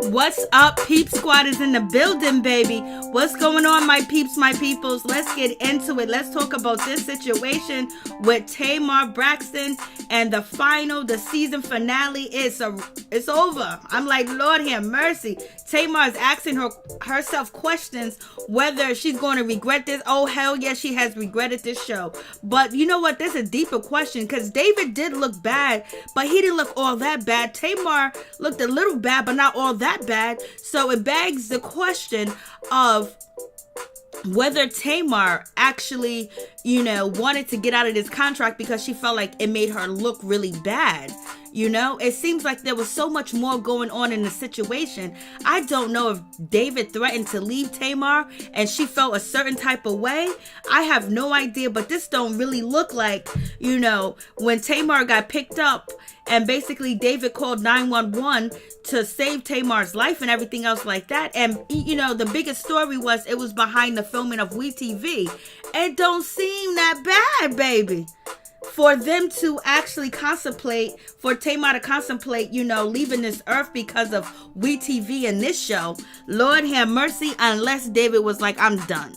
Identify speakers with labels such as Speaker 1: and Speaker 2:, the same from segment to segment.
Speaker 1: What's up? Peep Squad is in the building, baby. What's going on, my peeps, my peoples? Let's get into it. Let's talk about this situation with Tamar Braxton and the season finale. It's over. I'm like, Lord have mercy. Tamar is asking herself questions whether she's going to regret this. Oh, hell yes, she has regretted this show. But you know what? There's a deeper question because David did look bad, but he didn't look all that bad. Tamar looked a little bad, but not all that bad. So it begs the question of whether Tamar actually, wanted to get out of this contract because she felt like it made her look really bad. It seems like there was so much more going on in the situation. I don't know if David threatened to leave Tamar and she felt a certain type of way. I have no idea, but this don't really look like, when Tamar got picked up and basically David called 911 to save Tamar's life and everything else like that. And, the biggest story was it was behind the filming of WeTV. It don't seem that bad, baby. For them to actually for Tamar to contemplate, leaving this earth because of WeTV and this show, Lord have mercy, unless David was like, I'm done.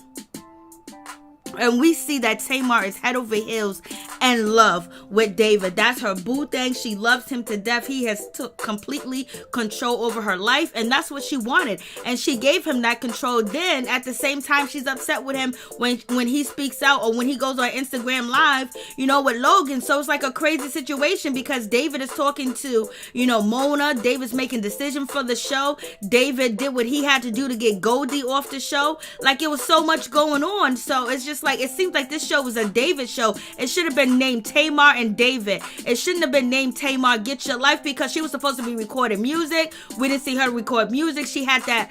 Speaker 1: And we see that Tamar is head over heels in love with David. That's her boo thing. She loves him to death. He has took completely control over her life, and that's what she wanted. And she gave him that control. Then at the same time, she's upset with him when he speaks out or when he goes on Instagram Live, with Logan. So it's like a crazy situation because David is talking to, Mona. David's making decisions for the show. David did what he had to do to get Goldie off the show. Like, it was so much going on. So it's just like, it seems like this show was a David show. It should have been named Tamar and David. It shouldn't have been named Tamar Get Your Life because she was supposed to be recording music. We didn't see her record music. She had that,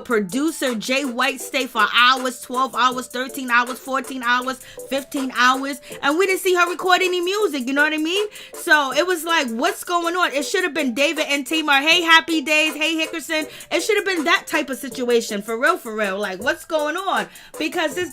Speaker 1: producer Jay White stay for hours, 12 hours, 13 hours, 14 hours, 15 hours. And we didn't see her record any music. You know what I mean? So it was like, what's going on? It should have been David and Tamar. Hey, Happy Days. Hey, Hickerson. It should have been that type of situation. For real. Like, what's going on? Because this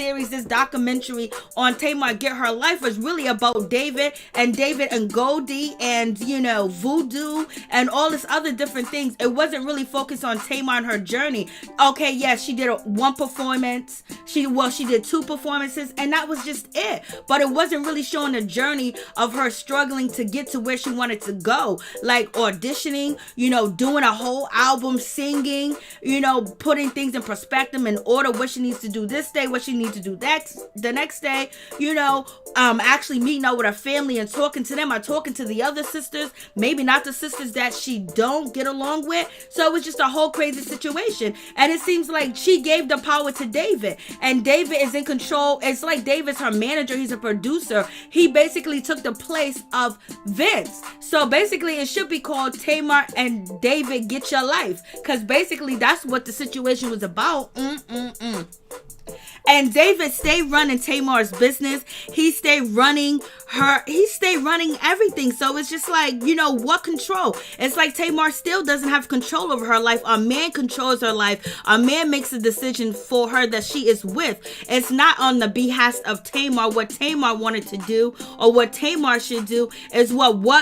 Speaker 1: this documentary on Tamar Get Her Life was really about David and Goldie and voodoo and all this other different things. It wasn't really focused on Tamar and her journey. Okay, yes, she did one performance. She did two performances, and that was just it. But it wasn't really showing the journey of her struggling to get to where she wanted to go, like auditioning, doing a whole album, singing, putting things in perspective in order, what she needs to do this day, what she needs to do the next day, actually meeting up with her family and talking to them or talking to the other sisters, maybe not the sisters that she don't get along with. So it was just a whole crazy situation. And it seems like she gave the power to David, and David is in control. It's like David's her manager. He's a producer. He basically took the place of Vince. So basically it should be called Tamar and David Get Your Life, because basically that's what the situation was about. And David stayed running Tamar's business. He stayed running everything. So it's just like, what control? It's like Tamar still doesn't have control over her life. A man controls her life. A man makes a decision for her that she is with. It's not on the behest of Tamar. What Tamar wanted to do or what Tamar should do is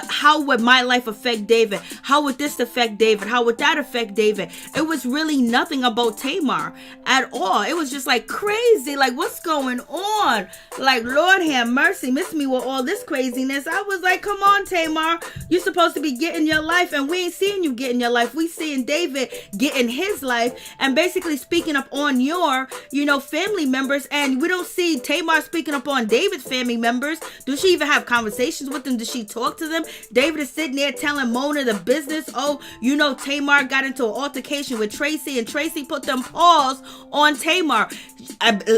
Speaker 1: how would my life affect David? How would this affect David? How would that affect David? It was really nothing about Tamar at all. It was just like crazy. Like, what's going on? Like, Lord have mercy, miss me with all this craziness. I was like, come on, Tamar, you're supposed to be getting your life, and we ain't seeing you getting your life. We seeing David getting his life and basically speaking up on your family members, and we don't see Tamar speaking up on David's family members. Do she even have conversations with them? Does she talk to them? David is sitting there telling Mona the business. Oh, Tamar got into an altercation with Traci, and Traci put them paws on Tamar.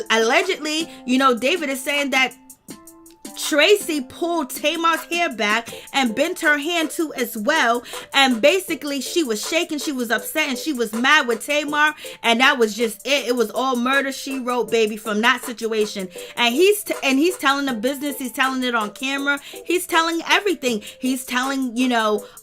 Speaker 1: Allegedly, David is saying that Traci pulled Tamar's hair back and bent her hand too as well. And basically she was shaking, she was upset, and she was mad with Tamar. And that was just it. It was all murder, she wrote, baby, from that situation. And he's telling the business, he's telling it on camera, he's telling everything. He's telling,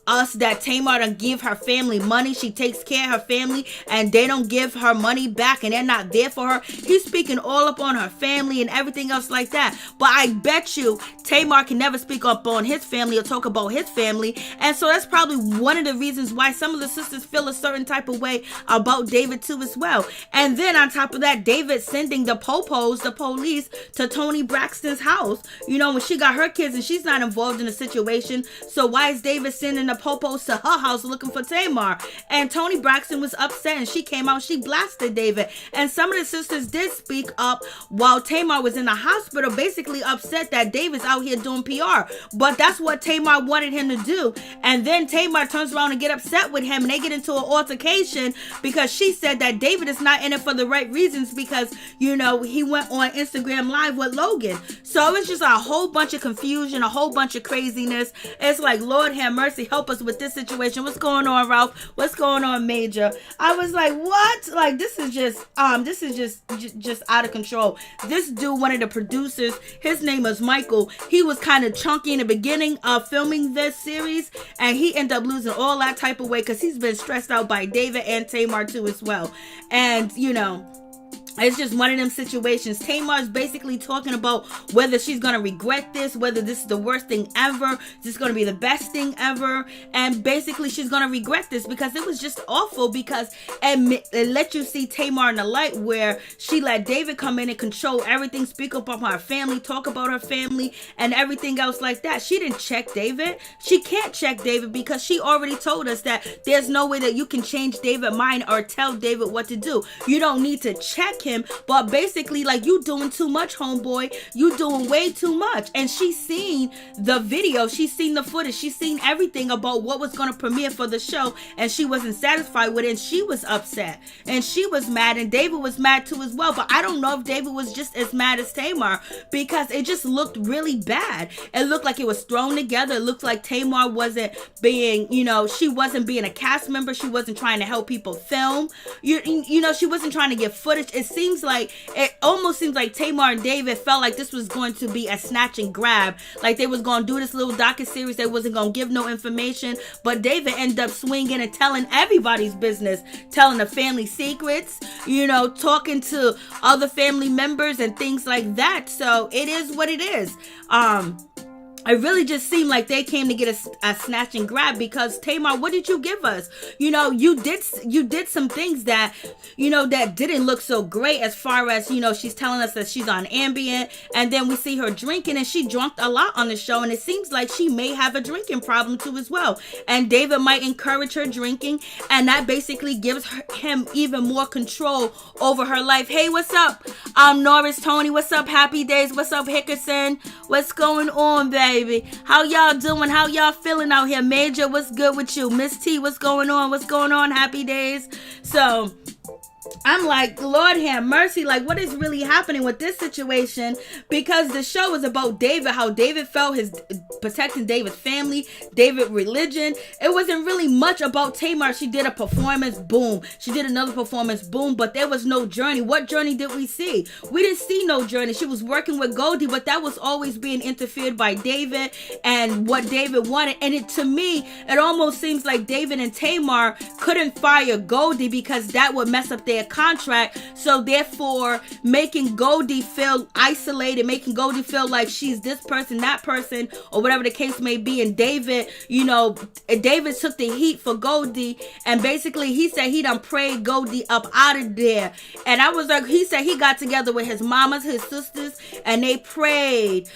Speaker 1: us that Tamar don't give her family money. She takes care of her family and they don't give her money back and they're not there for her. He's speaking all up on her family and everything else like that. But I bet you do, Tamar can never speak up on his family or talk about his family. And so that's probably one of the reasons why some of the sisters feel a certain type of way about David too as well. And then on top of that, David sending the police, to Toni Braxton's house, when she got her kids and she's not involved in the situation. So why is David sending the popos to her house looking for Tamar? And Toni Braxton was upset and she came out, she blasted David. And some of the sisters did speak up while Tamar was in the hospital, basically upset that David's out here doing PR. But that's what Tamar wanted him to do. And then Tamar turns around and get upset with him, and they get into an altercation because she said that David is not in it for the right reasons because, he went on Instagram Live with Logan. So it's just a whole bunch of confusion, a whole bunch of craziness. It's like, Lord have mercy, help us with this situation. What's going on, Ralph? What's going on, Major? I was like, what? Like, this is just out of control. This dude, one of the producers, his name is Michael. He was kind of chunky in the beginning of filming this series, and he ended up losing all that type of weight because he's been stressed out by David and Tamar too as well. And, it's just one of them situations. Tamar's basically talking about whether she's going to regret this, whether this is the worst thing ever, this is going to be the best thing ever. And basically she's going to regret this because it was just awful, because it let you see Tamar in the light where she let David come in and control everything, speak up on her family, talk about her family and everything else like that. She didn't check David. She can't check David because she already told us that there's no way that you can change David's mind or tell David what to do. You don't need to check him, but basically, like, you doing too much, homeboy. You doing way too much. And she's seen the video, she's seen the footage, she's seen everything about what was going to premiere for the show, and she wasn't satisfied with it, and she was upset and she was mad, and David was mad too as well. But I don't know if David was just as mad as Tamar, because it just looked really bad. It looked like it was thrown together. It looked like Tamar wasn't being, she wasn't being a cast member. She wasn't trying to help people film. She wasn't trying to get footage. It almost seems like Tamar and David felt like this was going to be a snatch and grab. Like they was going to do this little docuseries. They wasn't going to give no information. But David ended up swinging and telling everybody's business, telling the family secrets, talking to other family members and things like that. So it is what it is. It really just seemed like they came to get a snatch and grab, because Tamar, what did you give us? You did some things that, that didn't look so great, as far as, she's telling us that she's on Ambien, and then we see her drinking, and she drank a lot on the show, and it seems like she may have a drinking problem too as well. And David might encourage her drinking, and that basically gives him even more control over her life. Hey, what's up? Norris, Tony, what's up? Happy Days, what's up, Hickerson? What's going on, baby? How y'all doing? How y'all feeling out here? Major, what's good with you? Miss T, what's going on? What's going on? Happy Days. So I'm like, Lord have mercy, like, what is really happening with this situation? Because the show is about David, how David felt, his protecting David's family, David's religion. It wasn't really much about Tamar. She did a performance, boom. She did another performance, boom. But there was no journey. What journey did we see? We didn't see no journey. She was working with Goldie, but that was always being interfered by David and what David wanted. And to me, it almost seems like David and Tamar couldn't fire Goldie because that would mess up their contract. So therefore, making Goldie feel isolated, making Goldie feel like she's this person, that person, or whatever the case may be. And David, David took the heat for Goldie, and basically he said he done prayed Goldie up out of there. And I was like, he said he got together with his mamas, his sisters, and they prayed,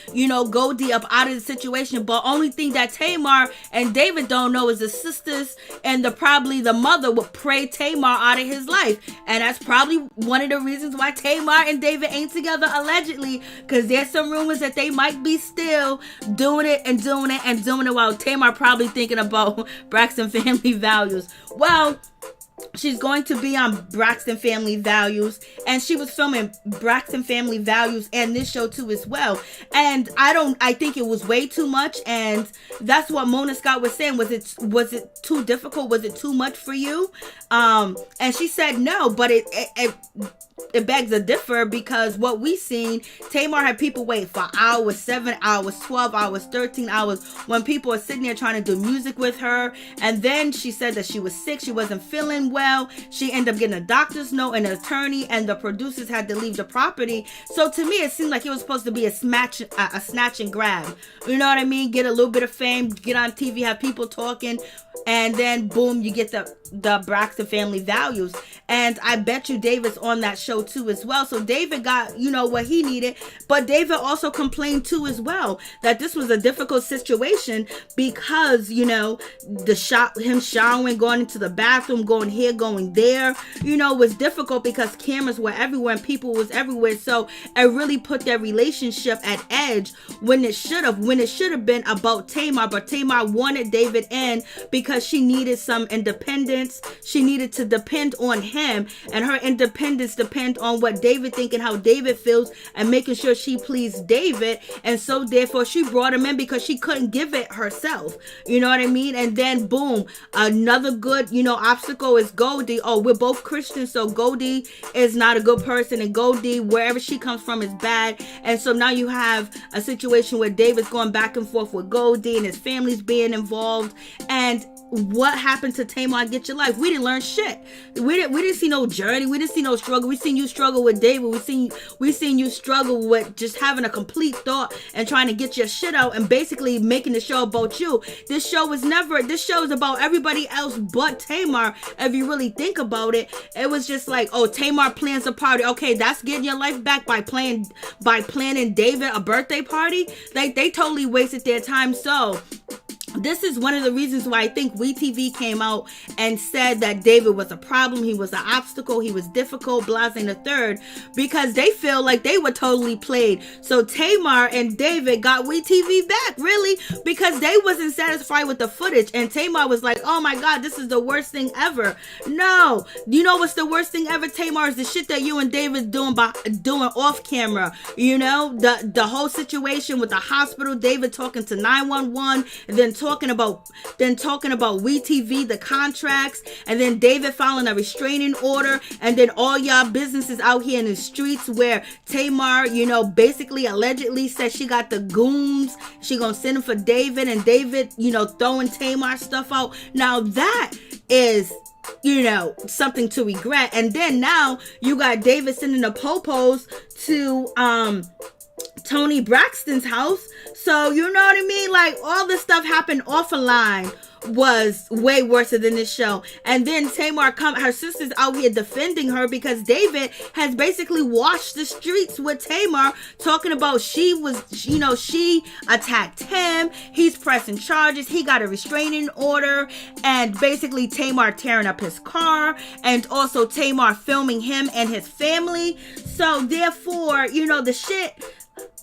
Speaker 1: Goldie up out of the situation. But only thing that Tamar and David don't know is the sisters and probably the mother would pray Tamar out of his life. And that's probably one of the reasons why Tamar and David ain't together, allegedly, because there's some rumors that they might be still doing it while Tamar probably thinking about Braxton Family Values. Well, she's going to be on Braxton Family Values, and she was filming Braxton Family Values and this show too as well. And I think it was way too much, and that's what Mona Scott was saying. Was it too difficult? Was it too much for you? And she said no, but it begs a differ, because what we seen, Tamar had people wait for hours, 7 hours, 12 hours, 13 hours, when people are sitting there trying to do music with her. And then she said that she was sick, she wasn't feeling him well. She ended up getting a doctor's note, an attorney, and the producers had to leave the property. So to me, it seemed like it was supposed to be a snatch and grab. You know what I mean? Get a little bit of fame, get on TV, have people talking, and then boom, you get the Braxton family values. And I bet you David's on that show too as well. So David got, you know, what he needed, but David also complained too as well that this was a difficult situation because, you know, him showering, going into the bathroom, going here, going there, you know, was difficult because cameras were everywhere and people was everywhere. So it really put their relationship at edge when it should have been about Tamar. But Tamar wanted David in because she needed some independence. She needed to depend on him, and her independence depend on what David think and how David feels, and making sure she pleased David. And so therefore she brought him in because she couldn't give it herself. You know what I mean? And then boom, another good, you know, obstacle is Goldie. Oh, we're both Christians, so Goldie is not a good person, and Goldie, wherever she comes from, is bad. And so now you have a situation where David's going back and forth with Goldie and his family's being involved. And what happened to Tamar Get Your Life? We didn't learn shit. We didn't see no journey. We didn't see no struggle. We seen you struggle with David. We seen you struggle with just having a complete thought and trying to get your shit out and basically making the show about you. This show is about everybody else but Tamar. If you really think about it, it was just like, oh, Tamar plans a party. Okay, that's getting your life back by planning David a birthday party. Like, they totally wasted their time. So this is one of the reasons why I think WeTV came out and said that David was a problem. He was an obstacle. He was difficult, blase and the third, because they feel like they were totally played. So Tamar and David got WeTV back, really, because they wasn't satisfied with the footage. And Tamar was like, oh my God, this is the worst thing ever. No, you know what's the worst thing ever, Tamar, is the shit that you and David doing off camera. You know, the whole situation with the hospital, David talking to 911, and then talking about WeTV, the contracts, and then David filing a restraining order, and then all y'all businesses out here in the streets where Tamar, you know, basically allegedly said she got the goons, she gonna send them for David, and David, you know, throwing Tamar stuff out. Now that is, you know, something to regret. And then now you got David sending the popos to Tony Braxton's house. So you know what I mean? Like, all this stuff happened off a line was way worse than this show. And then Tamar her sister's out here defending her because David has basically washed the streets with Tamar, talking about she attacked him, he's pressing charges, he got a restraining order, and basically Tamar tearing up his car, and also Tamar filming him and his family. So therefore, you know, the shit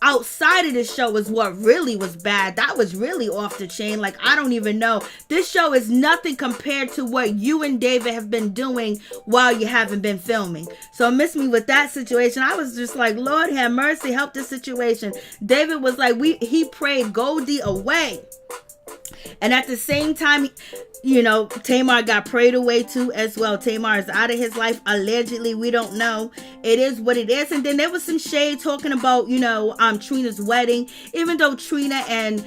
Speaker 1: outside of this show is what really was bad. That was really off the chain. Like, I don't even know. This show is nothing compared to what you and David have been doing while you haven't been filming. So miss me with that situation. I was just like, Lord have mercy, help this situation. David was like, he prayed Goldie away. And at the same time, you know, Tamar got prayed away too as well. Tamar is out of his life, allegedly. We don't know. It is what it is. And then there was some shade talking about, you know, Trina's wedding. Even though Trina and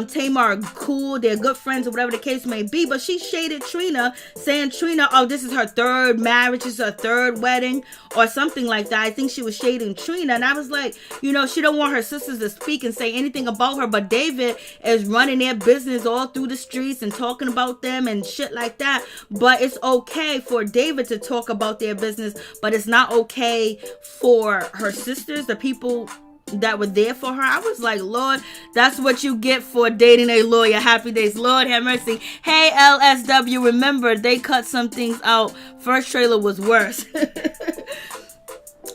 Speaker 1: Tamar are cool, they're good friends or whatever the case may be, but she shaded Trina, saying Trina, oh, this is her third marriage, this is her third wedding, or something like that. I think she was shading Trina. And I was like, you know, she don't want her sisters to speak and say anything about her, but David is running their business all through the streets and talking about them and shit like that. But it's okay for David to talk about their business, but it's not okay for her sisters, the people that were there for her. I was like, Lord, that's what you get for dating a lawyer. Happy days. Lord have mercy. Hey, LSW, remember, they cut some things out. First trailer was worse.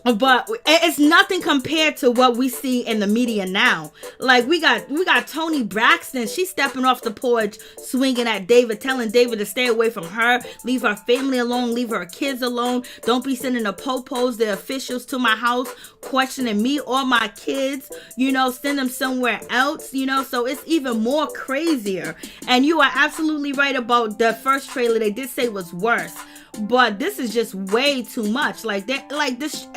Speaker 1: But it's nothing compared to what we see in the media now. Like, we got Tony Braxton. She's stepping off the porch, swinging at David, telling David to stay away from her, leave her family alone, leave her kids alone. Don't be sending the popos, the officials, to my house, questioning me or my kids. You know, send them somewhere else. You know, so it's even more crazier. And you are absolutely right about the first trailer. They did say was worse. But this is just way too much. Like, that, like this,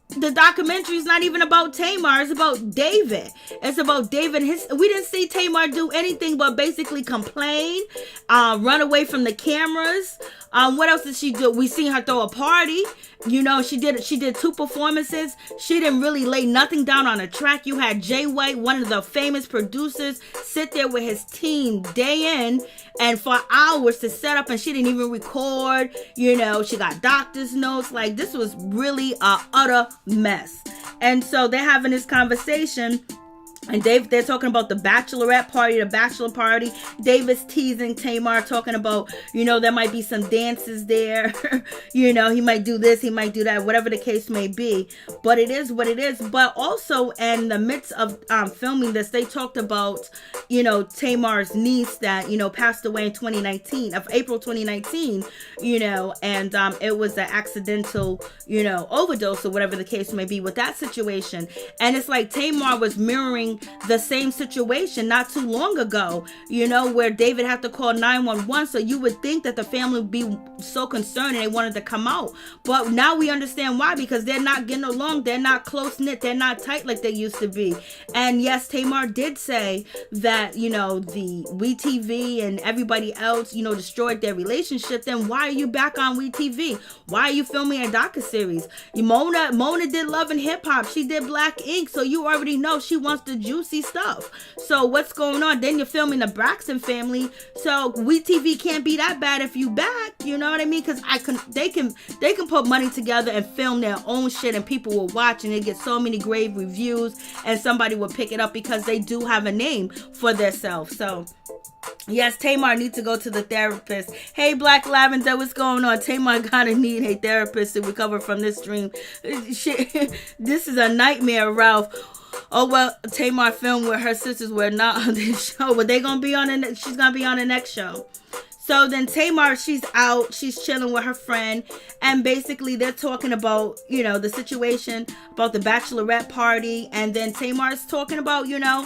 Speaker 1: the documentary is not even about Tamar. It's about David. It's about David. We didn't see Tamar do anything but basically complain, run away from the cameras. What else did she do? We seen her throw a party. You know, she did 2 performances. She didn't really lay nothing down on a track. You had Jay White, one of the famous producers, sit there with his team day in and for hours to set up, and she didn't even record. You know, she got doctor's notes. Like, this was really a utter mess. And so they're having this conversation. And they're talking about the bachelorette party, the bachelor party. David's teasing Tamar, talking about, you know, there might be some dances there. You know, he might do this, he might do that, whatever the case may be. But it is what it is. But also in the midst of filming this, they talked about, you know, Tamar's niece that, you know, passed away in April 2019, you know, and it was an accidental, you know, overdose or whatever the case may be with that situation. And it's like Tamar was mirroring the same situation not too long ago, you know, where David had to call 911. So you would think that the family would be so concerned and they wanted to come out. But now we understand why, because they're not getting along. They're not close knit. They're not tight like they used to be. And yes, Tamar did say that, you know, the WeTV and everybody else, you know, destroyed their relationship. Then why are you back on WeTV? Why are you filming a docuseries? Mona did Love and Hip Hop. She did Black Ink. So you already know she wants the juicy stuff. So what's going on? Then you're filming the Braxton family. So WeTV can't be that bad if you back. You know what I mean? Because they can put money together and film their own shit, and people will watch, and they get so many great reviews, and somebody will pick it up because they do have a name for themselves. So yes, Tamar needs to go to the therapist. Hey, Black Lavender, what's going on? Tamar gotta need a therapist to recover from this dream. Shit, this is a nightmare, Ralph. Oh, well, Tamar filmed with her sisters were not on this show, but she's gonna be on the next show. So then Tamar, she's out, she's chilling with her friend, and basically they're talking about, you know, the situation about the bachelorette party, and then Tamar's talking about, you know,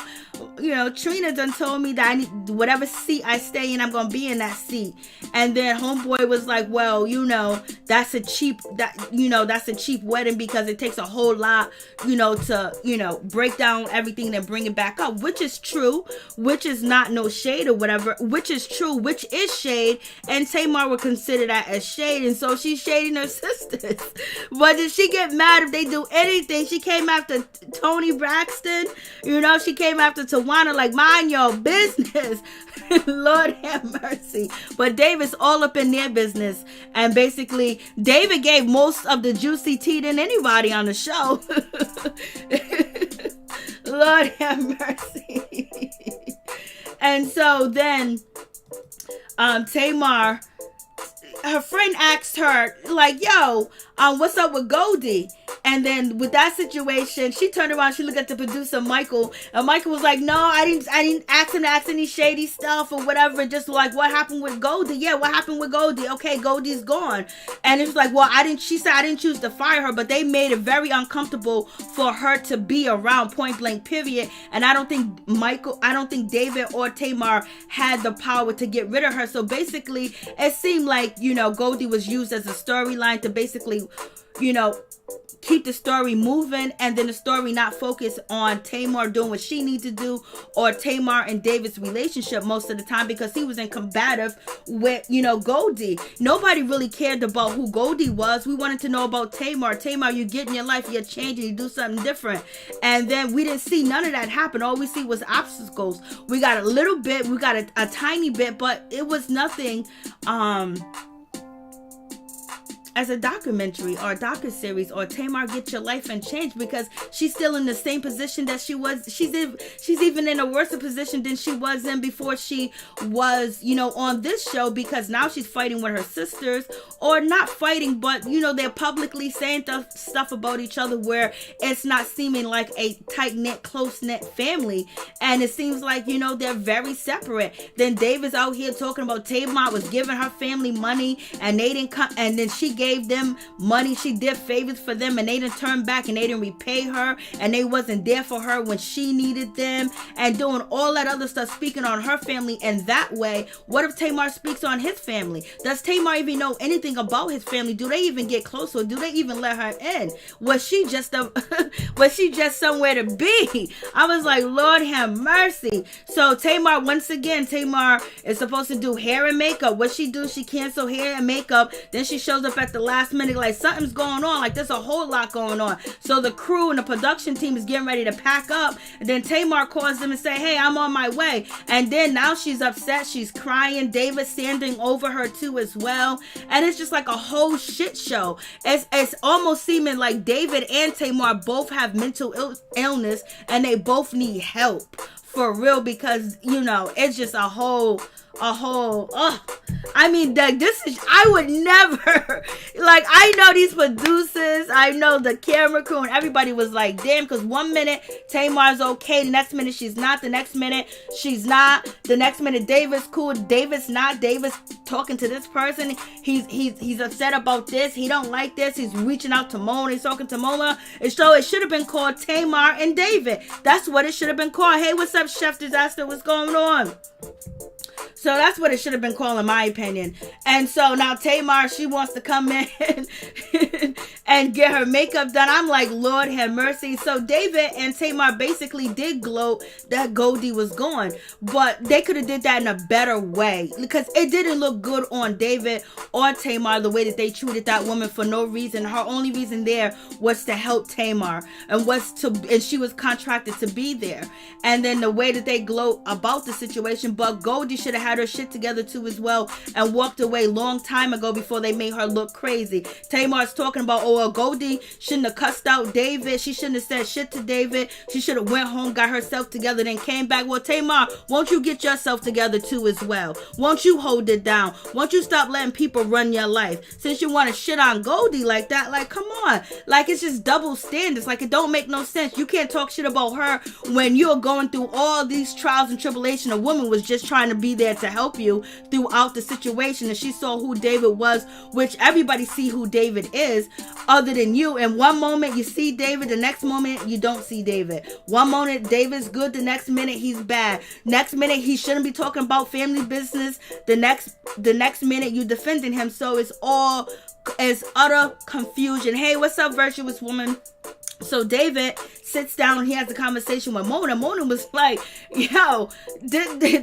Speaker 1: Trina done told me that I need whatever seat I stay in, I'm gonna be in that seat. And then homeboy was like, well, you know, that's a cheap wedding, because it takes a whole lot, you know, to, you know, break down everything and bring it back up, which is true, which is not no shade or whatever, which is true, which is shade. And Tamar would consider that as shade, and so she's shading her sisters. But did she get mad if they do anything? She came after Tony Braxton, you know, she came after Tawana, like, mind your business. Lord have mercy. But David's all up in their business, and basically David gave most of the juicy tea than anybody on the show. Lord have mercy. And so then Tamar, her friend asked her, like, yo, what's up with Goldie? And then with that situation, she turned around, she looked at the producer, Michael, and Michael was like, no, I didn't ask him to ask any shady stuff or whatever. Just like, what happened with Goldie? Yeah, what happened with Goldie? Okay, Goldie's gone. And it was like, well, she said I didn't choose to fire her, but they made it very uncomfortable for her to be around, point blank, period. And I don't think David or Tamar had the power to get rid of her. So basically, it seemed like, you know, Goldie was used as a storyline to basically, you know, keep the story moving, and then the story not focus on Tamar doing what she needs to do, or Tamar and David's relationship most of the time, because he was in combative with, you know, Goldie. Nobody really cared about who Goldie was. We wanted to know about Tamar. Tamar, you get in your life, you're changing, you do something different. And then we didn't see none of that happen. All we see was obstacles. We got a little bit, we got a tiny bit, but it was nothing as a documentary or a docuseries or Tamar Get Your Life and Change, because she's still in the same position that she was. She's even in a worse position than she was in before she was, you know, on this show, because now she's fighting with her sisters, or not fighting, but, you know, they're publicly saying stuff about each other where it's not seeming like a tight-knit, close-knit family. And it seems like, you know, they're very separate. Then David's out here talking about Tamar was giving her family money, and they didn't come, and then she gave them money. She did favors for them, and they didn't turn back, and they didn't repay her, and they wasn't there for her when she needed them, and doing all that other stuff, speaking on her family in that way. What if Tamar speaks on his family? Does Tamar even know anything about his family? Do they even get close, or do they even let her in? Was she just somewhere to be? I was like, Lord have mercy. So Tamar, once again, Tamar is supposed to do hair and makeup. What she do? She cancel hair and makeup. Then she shows up at the last minute like something's going on. Like there's a whole lot going on. So the crew and the production team is getting ready to pack up. And then Tamar calls them and say, hey, I'm on my way. And then now she's upset. She's crying. David standing over her too as well. And it's just like a whole shit show. It's almost seeming like David and Tamar both have mental illness, and they both need help for real, because it's just a whole I mean, this is, I would never, like, I know these producers, I know the camera crew, and everybody was like, damn, because one minute Tamar's okay, the next minute she's not, the next minute she's not, the next minute David's cool, David's not, David's talking to this person, he's upset about this, he don't like this, he's reaching out to Mona, he's talking to Mona, and so it should have been called Tamar and David. That's what it should have been called. Hey, what's up, Chef Disaster, what's going on? So that's what it should have been called, in my opinion. And so now Tamar, she wants to come in and get her makeup done. I'm like, Lord have mercy. So David and Tamar basically did gloat that Goldie was gone, but they could have did that in a better way, because it didn't look good on David or Tamar the way that they treated that woman for no reason. Her only reason there was to help Tamar, and she was contracted to be there. And then the way that they gloat about the situation, but Goldie should have had her shit together too as well, and walked away long time ago before they made her look crazy. Tamar's talking about, oh, well, Goldie shouldn't have cussed out David, she shouldn't have said shit to David, she should have went home, got herself together, then came back. Well, Tamar, won't you get yourself together too as well? Won't you hold it down? Won't you stop letting people run your life? Since you want to shit on Goldie like that, like, come on, like, it's just double standards. Like, it don't make no sense. You can't talk shit about her when you're going through all these trials and tribulation. A woman was just trying to be there to help you throughout the situation, and she saw who David was, which everybody see who David is other than you. And one moment you see David, the next moment you don't see David. One moment David's good, the next minute he's bad. Next minute he shouldn't be talking about family business. The next minute you defending him. So it's utter confusion. Hey, what's up, virtuous woman? So David sits down and he has a conversation with Mona. Mona was like, yo,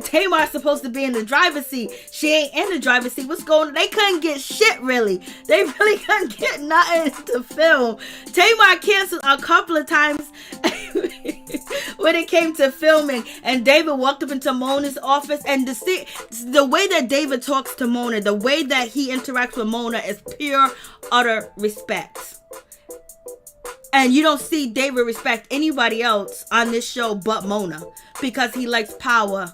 Speaker 1: Tamar's supposed to be in the driver's seat. She ain't in the driver's seat. What's going on? They couldn't get shit, really. They really couldn't get nothing to film. Tamar canceled a couple of times when it came to filming. And David walked up into Mona's office, and the way that David talks to Mona, the way that he interacts with Mona is pure, utter respect. And you don't see David respect anybody else on this show but Mona, because he likes power.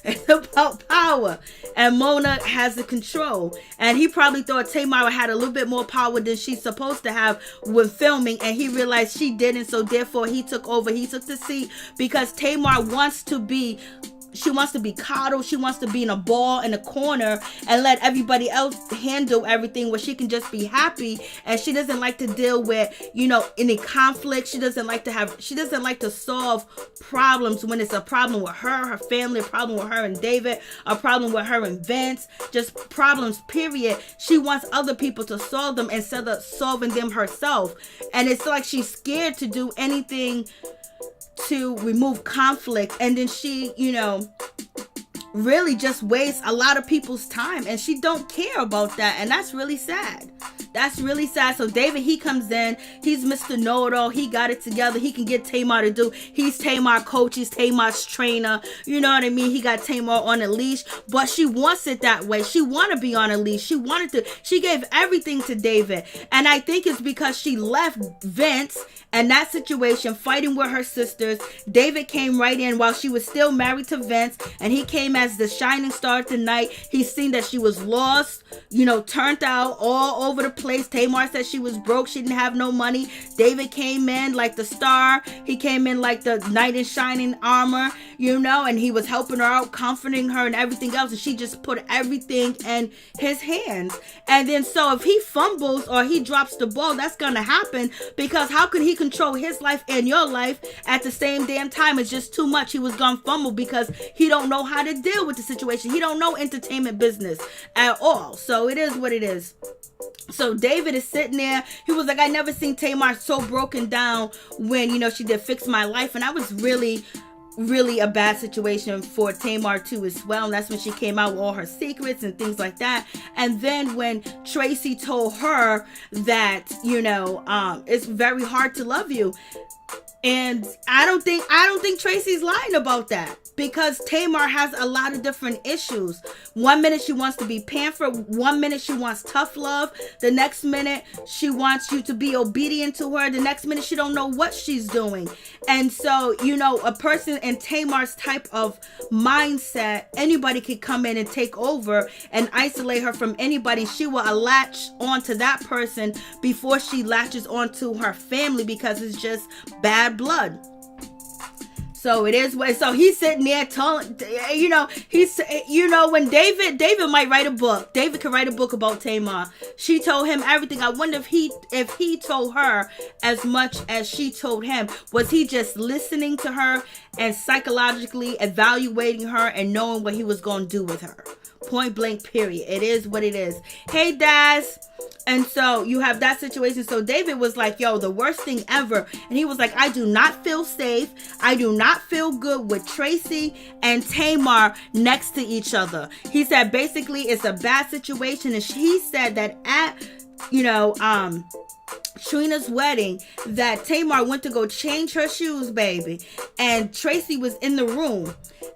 Speaker 1: It's about power. And Mona has the control. And he probably thought Tamar had a little bit more power than she's supposed to have with filming. And he realized she didn't. So therefore he took over. He took the seat because Tamar wants to be coddled. She wants to be in a ball in a corner and let everybody else handle everything, where she can just be happy. And she doesn't like to deal with, any conflict. She doesn't like to solve problems when it's a problem with her family, a problem with her and David, a problem with her and Vince, just problems, period. She wants other people to solve them instead of solving them herself. And it's like she's scared to do anything to remove conflict, and then she really just wastes a lot of people's time, and she don't care about that, and that's really sad. So David, he comes in, he's Mr. Know-It-All, he got it together, he can get Tamar to do, he's Tamar's coach, he's Tamar's trainer, you know what I mean? He got Tamar on a leash, but she wants it that way. She want to be on a leash. She gave everything to David, and I think it's because she left Vince and that situation fighting with her sisters. David came right in while she was still married to Vince, and he came as the shining star tonight. He's seen that she was lost, turned out all over the place. Tamar said she was broke. She didn't have no money. David came in like the star. He came in like the knight in shining armor, and he was helping her out, comforting her and everything else. And she just put everything in his hands. And then so if he fumbles or he drops the ball, that's going to happen, because how could he control his life and your life at the same damn time? It's just too much. He was going to fumble because he don't know how to deal with the situation. He don't know entertainment business at all. So it is what it is. So David is sitting there. He was like, I never seen Tamar so broken down when, she did Fix My Life. And I was really a bad situation for Tamar too as well. And that's when she came out with all her secrets and things like that. And then when Traci told her that, it's very hard to love you. And I don't think Traci's lying about that, because Tamar has a lot of different issues. 1 minute she wants to be pampered. 1 minute she wants tough love. The next minute she wants you to be obedient to her. The next minute she don't know what she's doing. And so, a person in Tamar's type of mindset, anybody could come in and take over and isolate her from anybody. She will latch onto that person before she latches onto her family, because it's just bad blood. So it is what. So he's sitting there telling, when David might write a book. David could write a book about Tamar. She told him everything. I wonder if he told her as much as she told him. Was he just listening to her and psychologically evaluating her and knowing what he was going to do with her? Point blank, period. It is what it is. Hey, Daz. And so you have that situation. So David was like, yo, the worst thing ever. And he was like, I do not feel safe. I do not feel good with Traci and Tamar next to each other. He said basically it's a bad situation. And he said that at, Trina's wedding, that Tamar went to go change her shoes, baby, and Traci was in the room.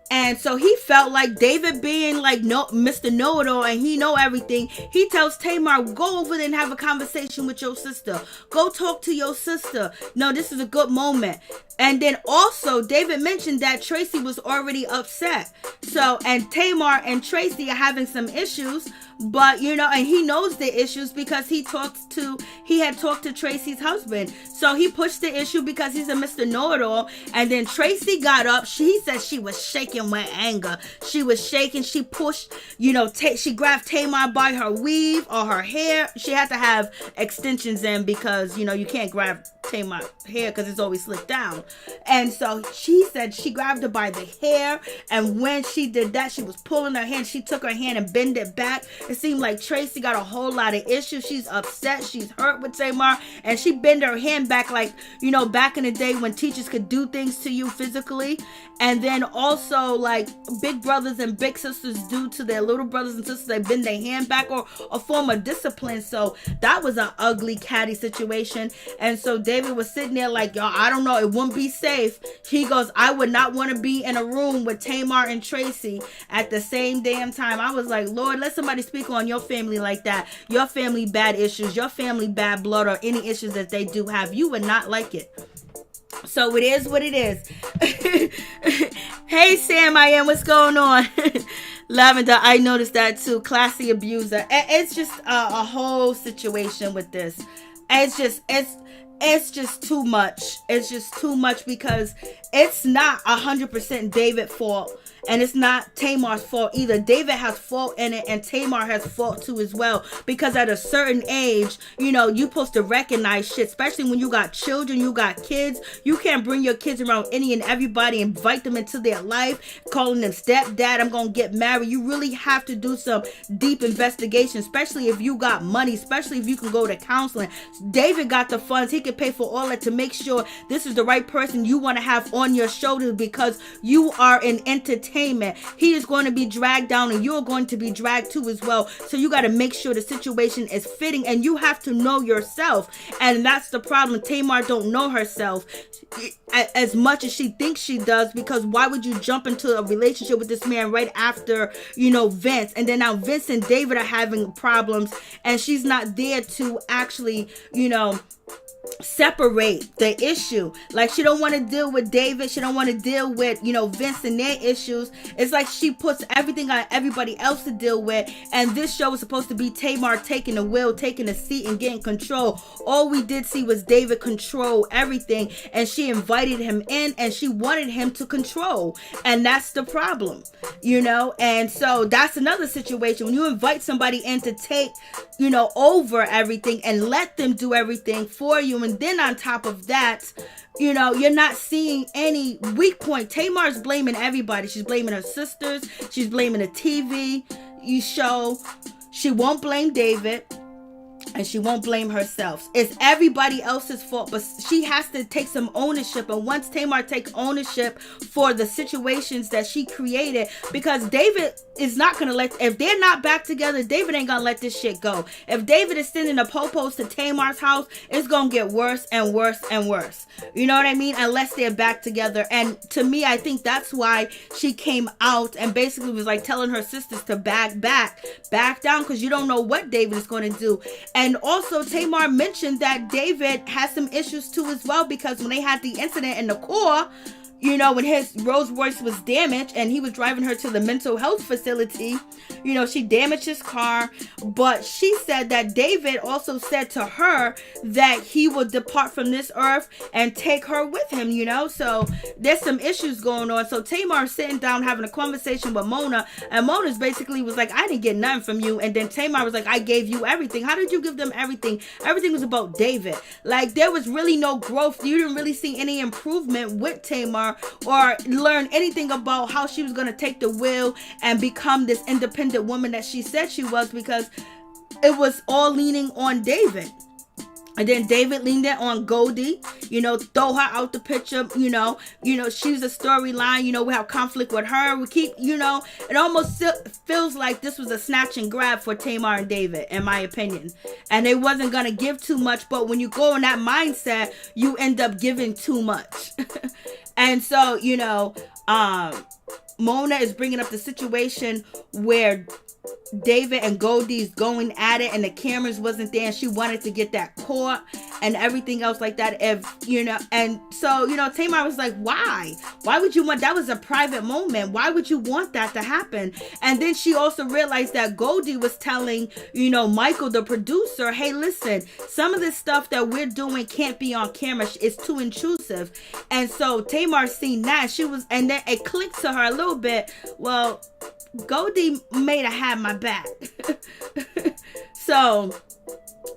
Speaker 1: And so he felt like David being like Mr. Know-It-All and he know everything. He tells Tamar, go over there and have a conversation with your sister. Go talk to your sister. No, this is a good moment. And then also David mentioned that Traci was already upset. So, and Tamar and Traci are having some issues, but and he knows the issues because he had talked to Traci's husband. So he pushed the issue because he's a Mr. Know-It-All. And then Traci got up. She said she was shaking with anger. She was shaking. She pushed, she grabbed Tamar by her weave or her hair. She had to have extensions in because, you can't grab Tamar hair because it's always slicked down. And so she said she grabbed her by the hair. And when she did that, she was pulling her hand. She took her hand and bent it back. It seemed like Traci got a whole lot of issues. She's upset. She's hurt with Tamar. And she bent her hand back like, back in the day when teachers could do things to you physically. And then also like big brothers and big sisters do to their little brothers and sisters. They bend their hand back or a form of discipline. So that was an ugly catty situation. And so David was sitting there like, y'all, I don't know. It wouldn't be safe. He goes, I would not want to be in a room with Tamar and Traci at the same damn time. I was like, Lord, let somebody speak on your family like that. Your family bad issues, your family bad blood, or any issues that they do have. You would not like it. So it is what it is. Hey, Sam, I am. What's going on? Lavender, I noticed that too. Classy abuser. It's just a whole situation with this. It's just too much. It's just too much because it's not 100% David's fault. And it's not Tamar's fault either. David has fault in it and Tamar has fault too as well. Because at a certain age, you're supposed to recognize shit. Especially when you got children, you got kids. You can't bring your kids around any and everybody, invite them into their life, calling them stepdad, I'm going to get married. You really have to do some deep investigation, especially if you got money, especially if you can go to counseling. David got the funds. He could pay for all that to make sure this is the right person you want to have on your shoulders because you are in entertainment. He is going to be dragged down and you're going to be dragged too as well. So you got to make sure the situation is fitting and you have to know yourself. And that's the problem. Tamar don't know herself as much as she thinks she does, because why would you jump into a relationship with this man right after, Vince? And then now Vince and David are having problems and she's not there to actually, separate the issue. Like, she don't want to deal with David, she don't want to deal with, you know, Vince and their issues. It's like she puts everything on everybody else to deal with, and this show was supposed to be Tamar taking the wheel, taking the seat, and getting control. All we did see was David control everything, and she invited him in, and she wanted him to control, and that's the problem, you know. And so that's another situation. When you invite somebody in to take, you know, over everything and let them do everything for you, and then on top of that, you know, you're not seeing any weak point. Tamar's blaming everybody. She's blaming her sisters. She's blaming the TV show. She won't blame David. And she won't blame herself. It's everybody else's fault, but she has to take some ownership. And once Tamar takes ownership for the situations that she created, because David is not going to if they're not back together, David ain't going to let this shit go. If David is sending the popos to Tamar's house, it's going to get worse and worse and worse. You know what I mean? Unless they're back together. And to me, I think that's why she came out and basically was like telling her sisters to back down, because you don't know what David is going to do. And also, Tamar mentioned that David has some issues too as well, because when they had the incident in the car, you know, when his Rolls Royce was damaged and he was driving her to the mental health facility, you know, she damaged his car. But she said that David also said to her that he would depart from this earth and take her with him, you know. So there's some issues going on. So Tamar's sitting down having a conversation with Mona, and Mona's basically was like, I didn't get nothing from you. And then Tamar was like, I gave you everything. How did you give them everything? Everything was about David. Like, there was really no growth. You didn't really see any improvement with Tamar, or learn anything about how she was going to take the wheel and become this independent woman that she said she was, because it was all leaning on David. And then David leaned in on Goldie, you know, throw her out the picture, you know, she's a storyline, you know, we have conflict with her. We keep, you know, it almost feels like this was a snatch and grab for Tamar and David, in my opinion. And they wasn't going to give too much, but when you go in that mindset, you end up giving too much. And so, you know, Mona is bringing up the situation where David and Goldie's going at it and the cameras wasn't there, and she wanted to get that caught and everything else like that. If, you know, and so, you know, Tamar was like, why would you want, that was a private moment, why would you want that to happen? And then she also realized that Goldie was telling, you know, Michael, the producer, hey, listen, some of this stuff that we're doing can't be on camera, it's too intrusive. And so Tamar seen that, she was, and then it clicked to her a little bit, well, Goldie may have had my back. So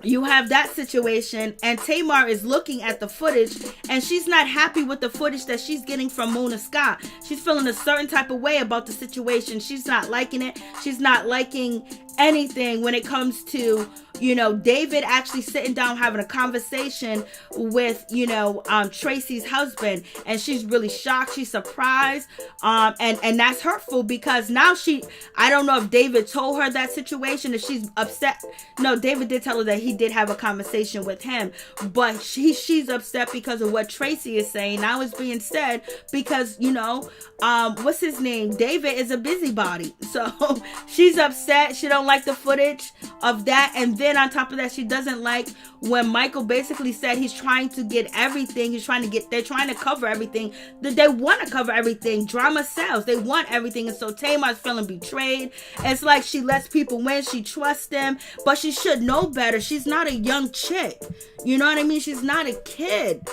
Speaker 1: you have that situation, and Tamar is looking at the footage, and she's not happy with the footage that she's getting from Mona Scott. She's feeling a certain type of way about the situation. She's not liking it. She's not liking anything when it comes to, you know, David actually sitting down having a conversation with, you know, Tracy's husband, and she's really shocked. She's surprised, and that's hurtful, because now I don't know if David told her that situation, if she's upset. No, David did tell her that he did have a conversation with him, but she's upset because of what Tracy is saying. Now it's being said because, you know, what's his name? David is a busybody, so she's upset. She don't like the footage of that. And then on top of that, she doesn't like when Michael basically said he's trying to get everything. They're trying to cover everything. They want to cover everything. Drama sells. They want everything. And so Tamar's feeling betrayed. It's like she lets people win. She trusts them, but she should know better. She's not a young chick. You know what I mean? She's not a kid.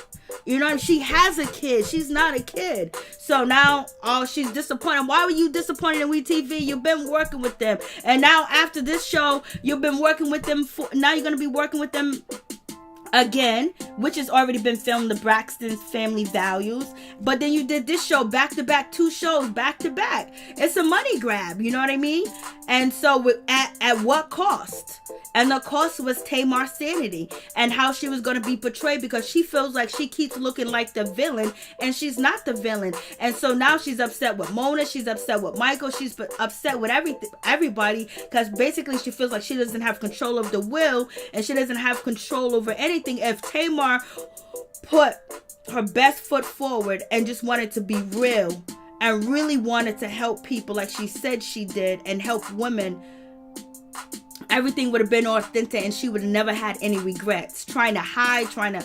Speaker 1: You know, she has a kid. She's not a kid. So now, she's disappointed. Why were you disappointed in WeTV? You've been working with them. And now after this show, you've been working with them. Now you're going to be working with them again, which has already been filmed, the Braxton's Family Values. But then you did this show back to back, 2 shows back to back. It's a money grab, you know what I mean? And so at what cost? And the cost was Tamar's sanity and how she was going to be portrayed, because she feels like she keeps looking like the villain, and she's not the villain. And so now she's upset with Mona, she's upset with Michael, she's upset with everybody, because basically she feels like she doesn't have control of the will, and she doesn't have control over anything. If Tamar put her best foot forward and just wanted to be real and really wanted to help people like she said she did and help women, everything would have been authentic, and she would have never had any regrets trying to hide, trying to,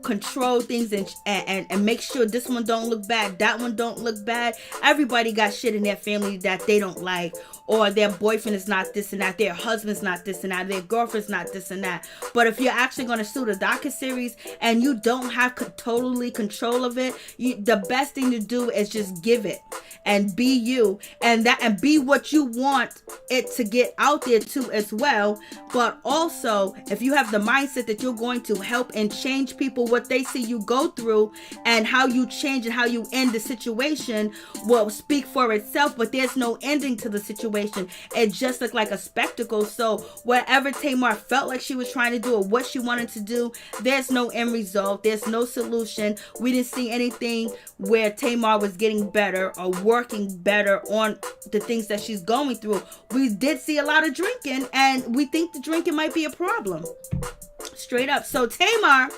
Speaker 1: control things and make sure this one don't look bad, that one don't look bad. Everybody got shit in their family that they don't like, or their boyfriend is not this and that, their husband's not this and that, their girlfriend's not this and that. But if you're actually going to sue the docuseries and you don't have totally control of it, the best thing to do is just give it and be you, and be what you want it to get out there too as well. But also, if you have the mindset that you're going to help and change people, what they see you go through and how you change and how you end the situation will speak for itself. But there's no ending to the situation. It just looked like a spectacle. So whatever Tamar felt like she was trying to do or what she wanted to do, there's no end result. There's no solution. We didn't see anything where Tamar was getting better or working better on the things that she's going through. We did see a lot of drinking, and we think the drinking might be a problem. Straight up. So Tamar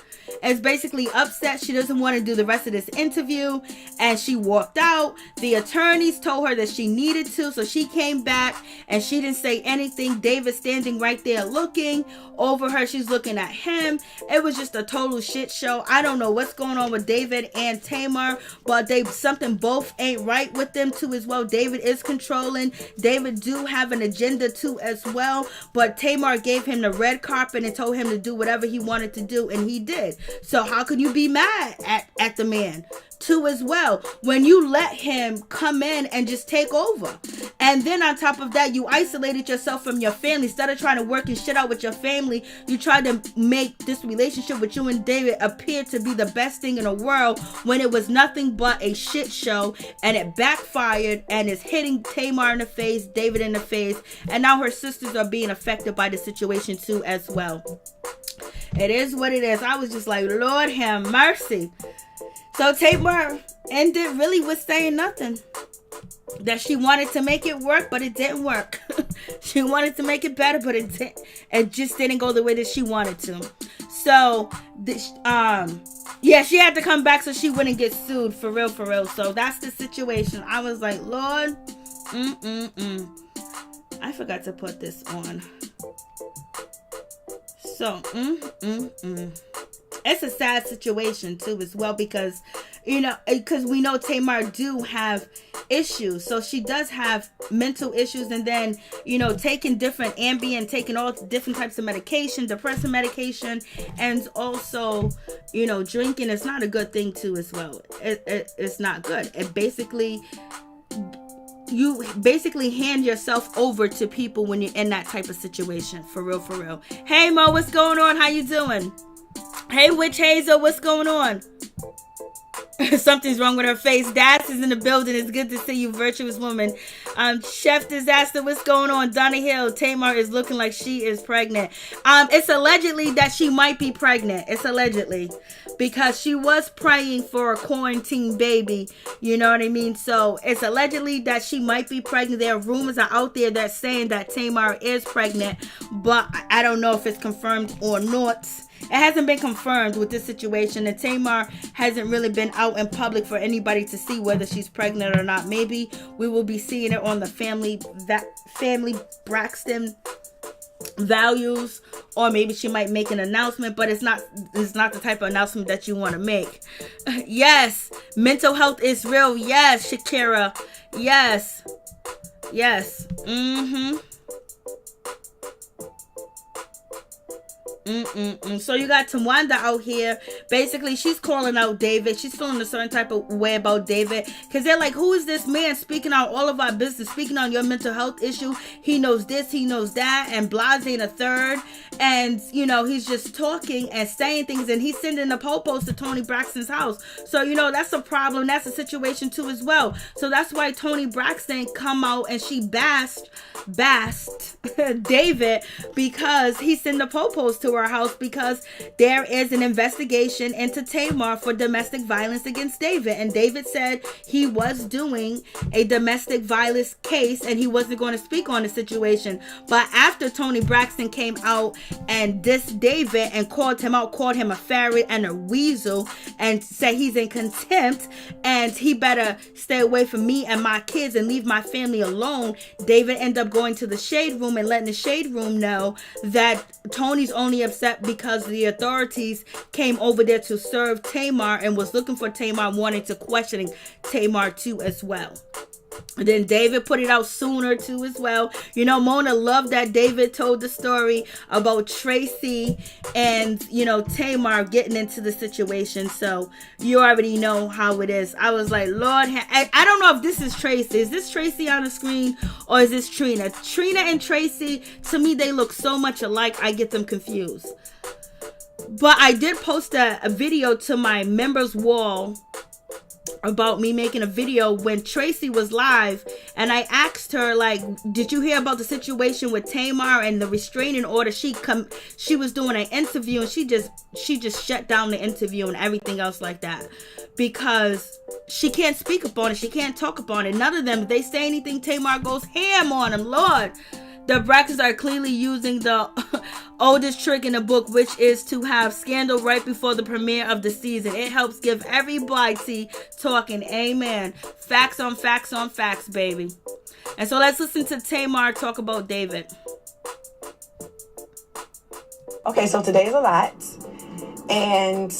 Speaker 1: is basically upset. She doesn't want to do the rest of this interview, and she walked out. The attorneys told her that she needed to, so she came back and she didn't say anything. David standing right there looking over her. She's looking at him. It was just a total shit show. I don't know what's going on with David and Tamar, but something both ain't right with them too as well. David is controlling. David do have an agenda too as well, but Tamar gave him the red carpet and told him to do whatever he wanted to do, and he did. So how can you be mad at the man too as well when you let him come in and just take over? And then on top of that, you isolated yourself from your family. Instead of trying to work and shit out with your family, you tried to make this relationship with you and David appear to be the best thing in the world when it was nothing but a shit show, and it backfired and is hitting Tamar in the face, David in the face, and now her sisters are being affected by the situation too as well. It is what it is. I was just like, Lord have mercy. So Tamar ended really with saying nothing. That she wanted to make it work, but it didn't work. She wanted to make it better, but it just didn't go the way that she wanted to. So, she had to come back so she wouldn't get sued, for real. So that's the situation. I was like, Lord, I forgot to put this on. So, it's a sad situation too as well, because we know Tamar do have issues. So she does have mental issues, and then taking different Ambien, taking all different types of medication, depressant medication, and also drinking is not a good thing too as well. It's not good. You basically hand yourself over to people when you're in that type of situation. For real. Hey Mo, what's going on? How you doing? Hey Witch Hazel, what's going on? Something's wrong with her face. Das is in the building. It's good to see you, virtuous woman. Chef Disaster, what's going on? Donna Hill, Tamar is looking like she is pregnant. It's allegedly that she might be pregnant. It's allegedly, because she was praying for a quarantine baby. You know what I mean? So it's allegedly that she might be pregnant. There are rumors out there that saying that Tamar is pregnant, but I don't know if it's confirmed or not. It hasn't been confirmed with this situation, and Tamar hasn't really been out in public for anybody to see whether she's pregnant or not. Maybe we will be seeing it on the family Braxton values, or maybe she might make an announcement, but it's not the type of announcement that you want to make. Yes, mental health is real. Yes, Shakira. Yes. So you got Tawanda out here. Basically, she's calling out David. She's feeling a certain type of way about David, because they're like, who is this man speaking out all of our business, speaking on your mental health issue? He knows this, he knows that, and blase in a third. And he's just talking and saying things, and he's sending the popos to Toni Braxton's house. So that's a problem. That's a situation too as well. So that's why Toni Braxton come out and she bashed David, because he sent the popos to her house, because there is an investigation into Tamar for domestic violence against David, and David said he was doing a domestic violence case and he wasn't going to speak on the situation. But after Toni Braxton came out and dissed David and called him a ferret and a weasel, and said he's in contempt and he better stay away from me and my kids and leave my family alone, David ended up going to the shade room room and letting the shade room know that Tony's only upset because the authorities came over there to serve Tamar and was looking for Tamar, wanting to questioning Tamar too as well. And then David put it out sooner too as well. You know, Mona loved that David told the story about Traci and, you know, Tamar getting into the situation. So you already know how it is. I was like, Lord, I don't know if this is Traci. Is this Traci on the screen or is this Trina? Trina and Traci, to me, they look so much alike. I get them confused. But I did post a video to my members wall about me making a video when Traci was live, and I asked her, like, did you hear about the situation with Tamar and the restraining order? She was doing an interview and she just shut down the interview and everything else like that because she can't speak upon it, she can't talk upon it. None of them, if they say anything, Tamar goes ham on them. Lord, the Braxtons are clearly using the oldest trick in the book, which is to have scandal right before the premiere of the season. It helps give everybody talking. Amen. Facts on facts on facts, baby. And so let's listen to Tamar talk about David.
Speaker 2: Okay, so today is a lot. And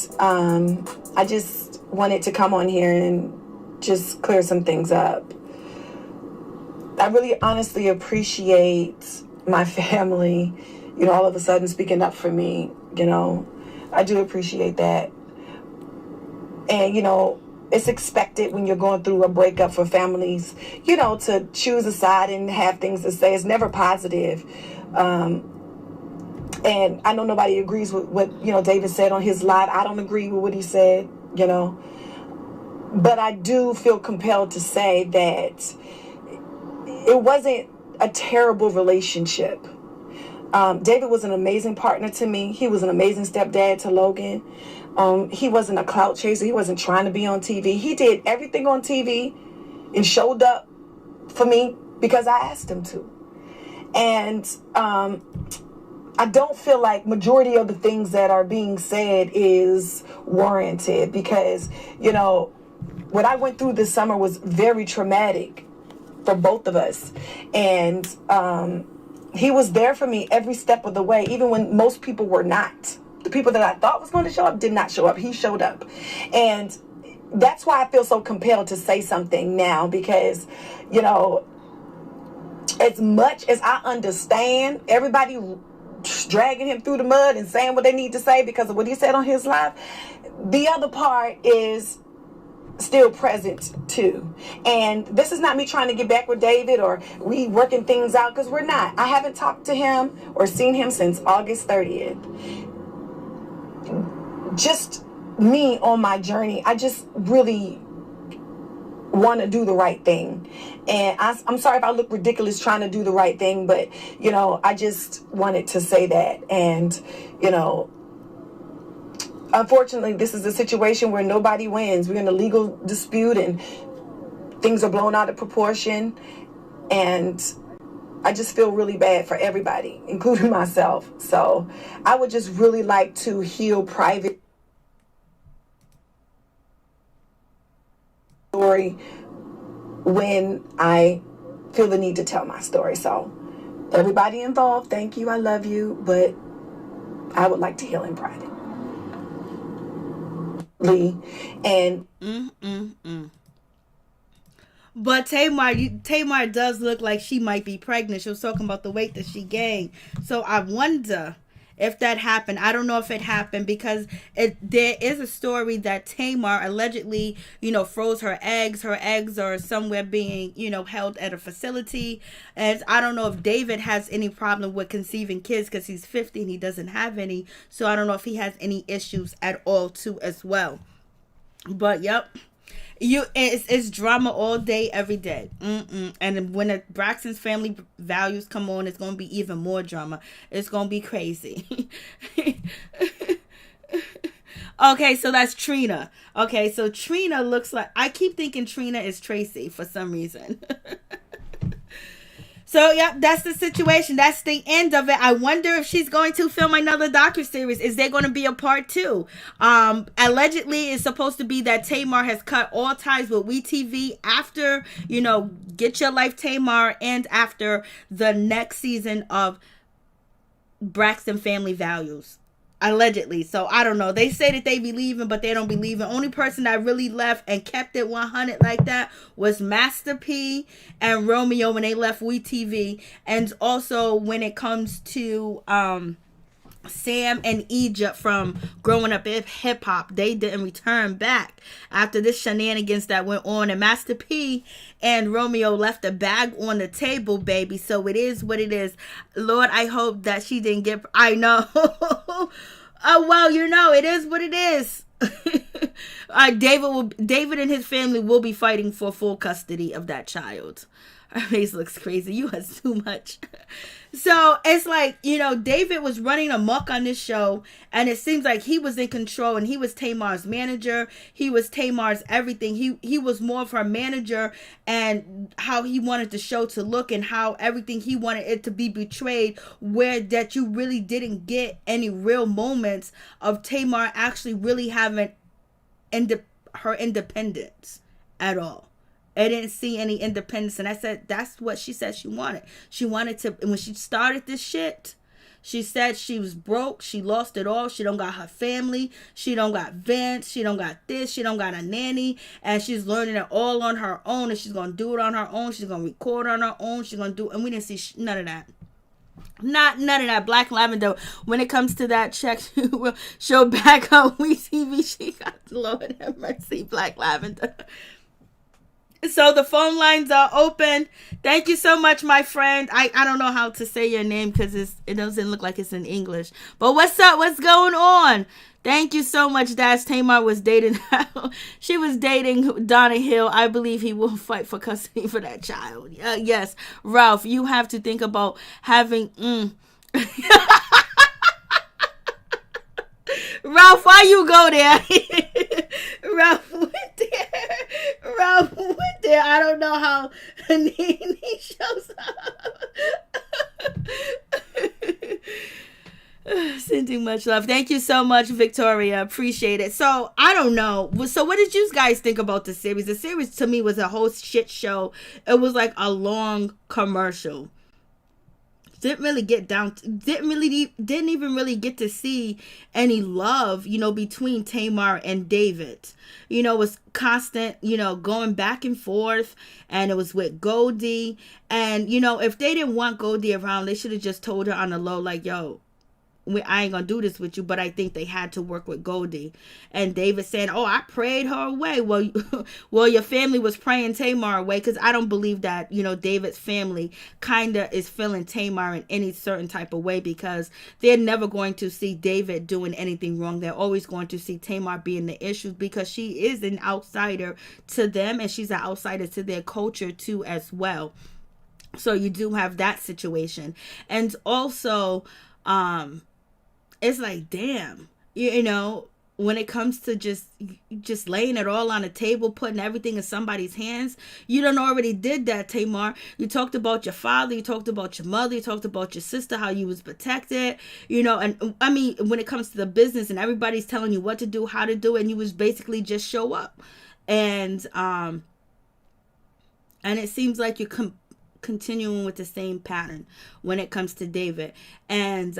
Speaker 2: I just wanted to come on here and just clear some things up. I really honestly appreciate my family, you know, all of a sudden speaking up for me, you know. I do appreciate that. And, you know, it's expected when you're going through a breakup for families, you know, to choose a side and have things to say. It's never positive. And I know nobody agrees with what, you know, David said on his live. I don't agree with what he said, you know. But I do feel compelled to say that it wasn't a terrible relationship. David was an amazing partner to me. He was an amazing stepdad to Logan. He wasn't a clout chaser. He wasn't trying to be on TV. He did everything on TV and showed up for me because I asked him to. And I don't feel like majority of the things that are being said is warranted because, you know, what I went through this summer was very traumatic for both of us. And he was there for me every step of the way, even when most people were not. The people that I thought was going to show up did not show up. He showed up. And that's why I feel so compelled to say something now because, you know, as much as I understand everybody dragging him through the mud and saying what they need to say because of what he said on his live, the other part is still present too. And this is not me trying to get back with David or we working things out because we're not. I haven't talked to him or seen him since August 30th. Just me on my journey. I just really want to do the right thing. And I'm sorry if I look ridiculous trying to do the right thing, but, you know, I just wanted to say that. And, you know, unfortunately, this is a situation where nobody wins. We're in a legal dispute and things are blown out of proportion. And I just feel really bad for everybody, including myself. So I would just really like to heal private story when I feel the need to tell my story. So everybody involved, thank you. I love you. But I would like to heal in private. And
Speaker 1: but Tamar does look like she might be pregnant. She was talking about the weight that she gained. So I wonder if that happened. I don't know if it happened because there is a story that Tamar allegedly, you know, froze her eggs. Her eggs are somewhere being, you know, held at a facility. And I don't know if David has any problem with conceiving kids because he's 50 and he doesn't have any. So I don't know if he has any issues at all too as well. But yep. It's drama all day, every day. And when the Braxton's family values come on, it's going to be even more drama. It's going to be crazy. Okay, so that's Trina. Okay, so Trina looks like... I keep thinking Trina is Traci for some reason. So, yep, that's the situation. That's the end of it. I wonder if she's going to film another docuseries. Is there going to be a part two? Allegedly, it's supposed to be that Tamar has cut all ties with WeTV after, Get Your Life Tamar, and after the next season of Braxton Family Values. Allegedly. So I don't know. They say that they be leaving, but they don't be leaving. Only person that really left and kept it 100 like that was Master P and Romeo when they left WeTV. And also when it comes to Sam and Egypt from Growing Up Hip Hop, they didn't return back after this shenanigans that went on, and Master P and Romeo left a bag on the table, baby. So it is what it is. Lord, I hope that she didn't get, I know. Oh, well, it is what it is. David and his family will be fighting for full custody of that child. Her face looks crazy. You have too much. So it's like, David was running amok on this show, and it seems like he was in control, and he was Tamar's manager. He was Tamar's everything. He was more of her manager, and how he wanted the show to look, and how everything he wanted it to be betrayed, where that you really didn't get any real moments of Tamar actually really having her independence at all. I didn't see any independence. And I said, that's what she said she wanted. She wanted to, when she started this shit, she said she was broke. She lost it all. She don't got her family. She don't got Vince. She don't got this. She don't got a nanny. And she's learning it all on her own. And she's going to do it on her own. She's going to record on her own. She's going to do, and we didn't see none of that. None of that. Black Lavender, when it comes to that check, she'll back up WeTV. She got, Lord have mercy, Black Lavender. So the phone lines are open. Thank you so much, my friend. I don't know how to say your name because it doesn't look like it's in English. But what's up? What's going on? Thank you so much, Dash. Tamar was dating. She was dating Donna Hill. I believe he will fight for custody for that child. Yes, Ralph, you have to think about having. Ralph, why you go there? Ralph went there. I don't know how NeNe shows up. Sending much love. Thank you so much, Victoria. Appreciate it. So, I don't know. So, what did you guys think about the series? The series to me was a whole shit show. It was like a long commercial. Didn't even really get to see any love, between Tamar and David. It was constant, going back and forth, and it was with Goldie. And, if they didn't want Goldie around, they should have just told her on the low, like, yo, I ain't gonna do this with you. But I think they had to work with Goldie. And David saying, oh, I prayed her away. Well, your family was praying Tamar away, because I don't believe that, David's family kind of is feeling Tamar in any certain type of way, because they're never going to see David doing anything wrong. They're always going to see Tamar being the issue, because she is an outsider to them, and she's an outsider to their culture too as well. So you do have that situation. And also, it's like, damn, when it comes to just laying it all on the table, putting everything in somebody's hands, you done already did that, Tamar. You talked about your father, you talked about your mother, you talked about your sister, how you was protected, and I mean, when it comes to the business and everybody's telling you what to do, how to do it, and you was basically just show up. And it seems like you're continuing with the same pattern when it comes to David. And,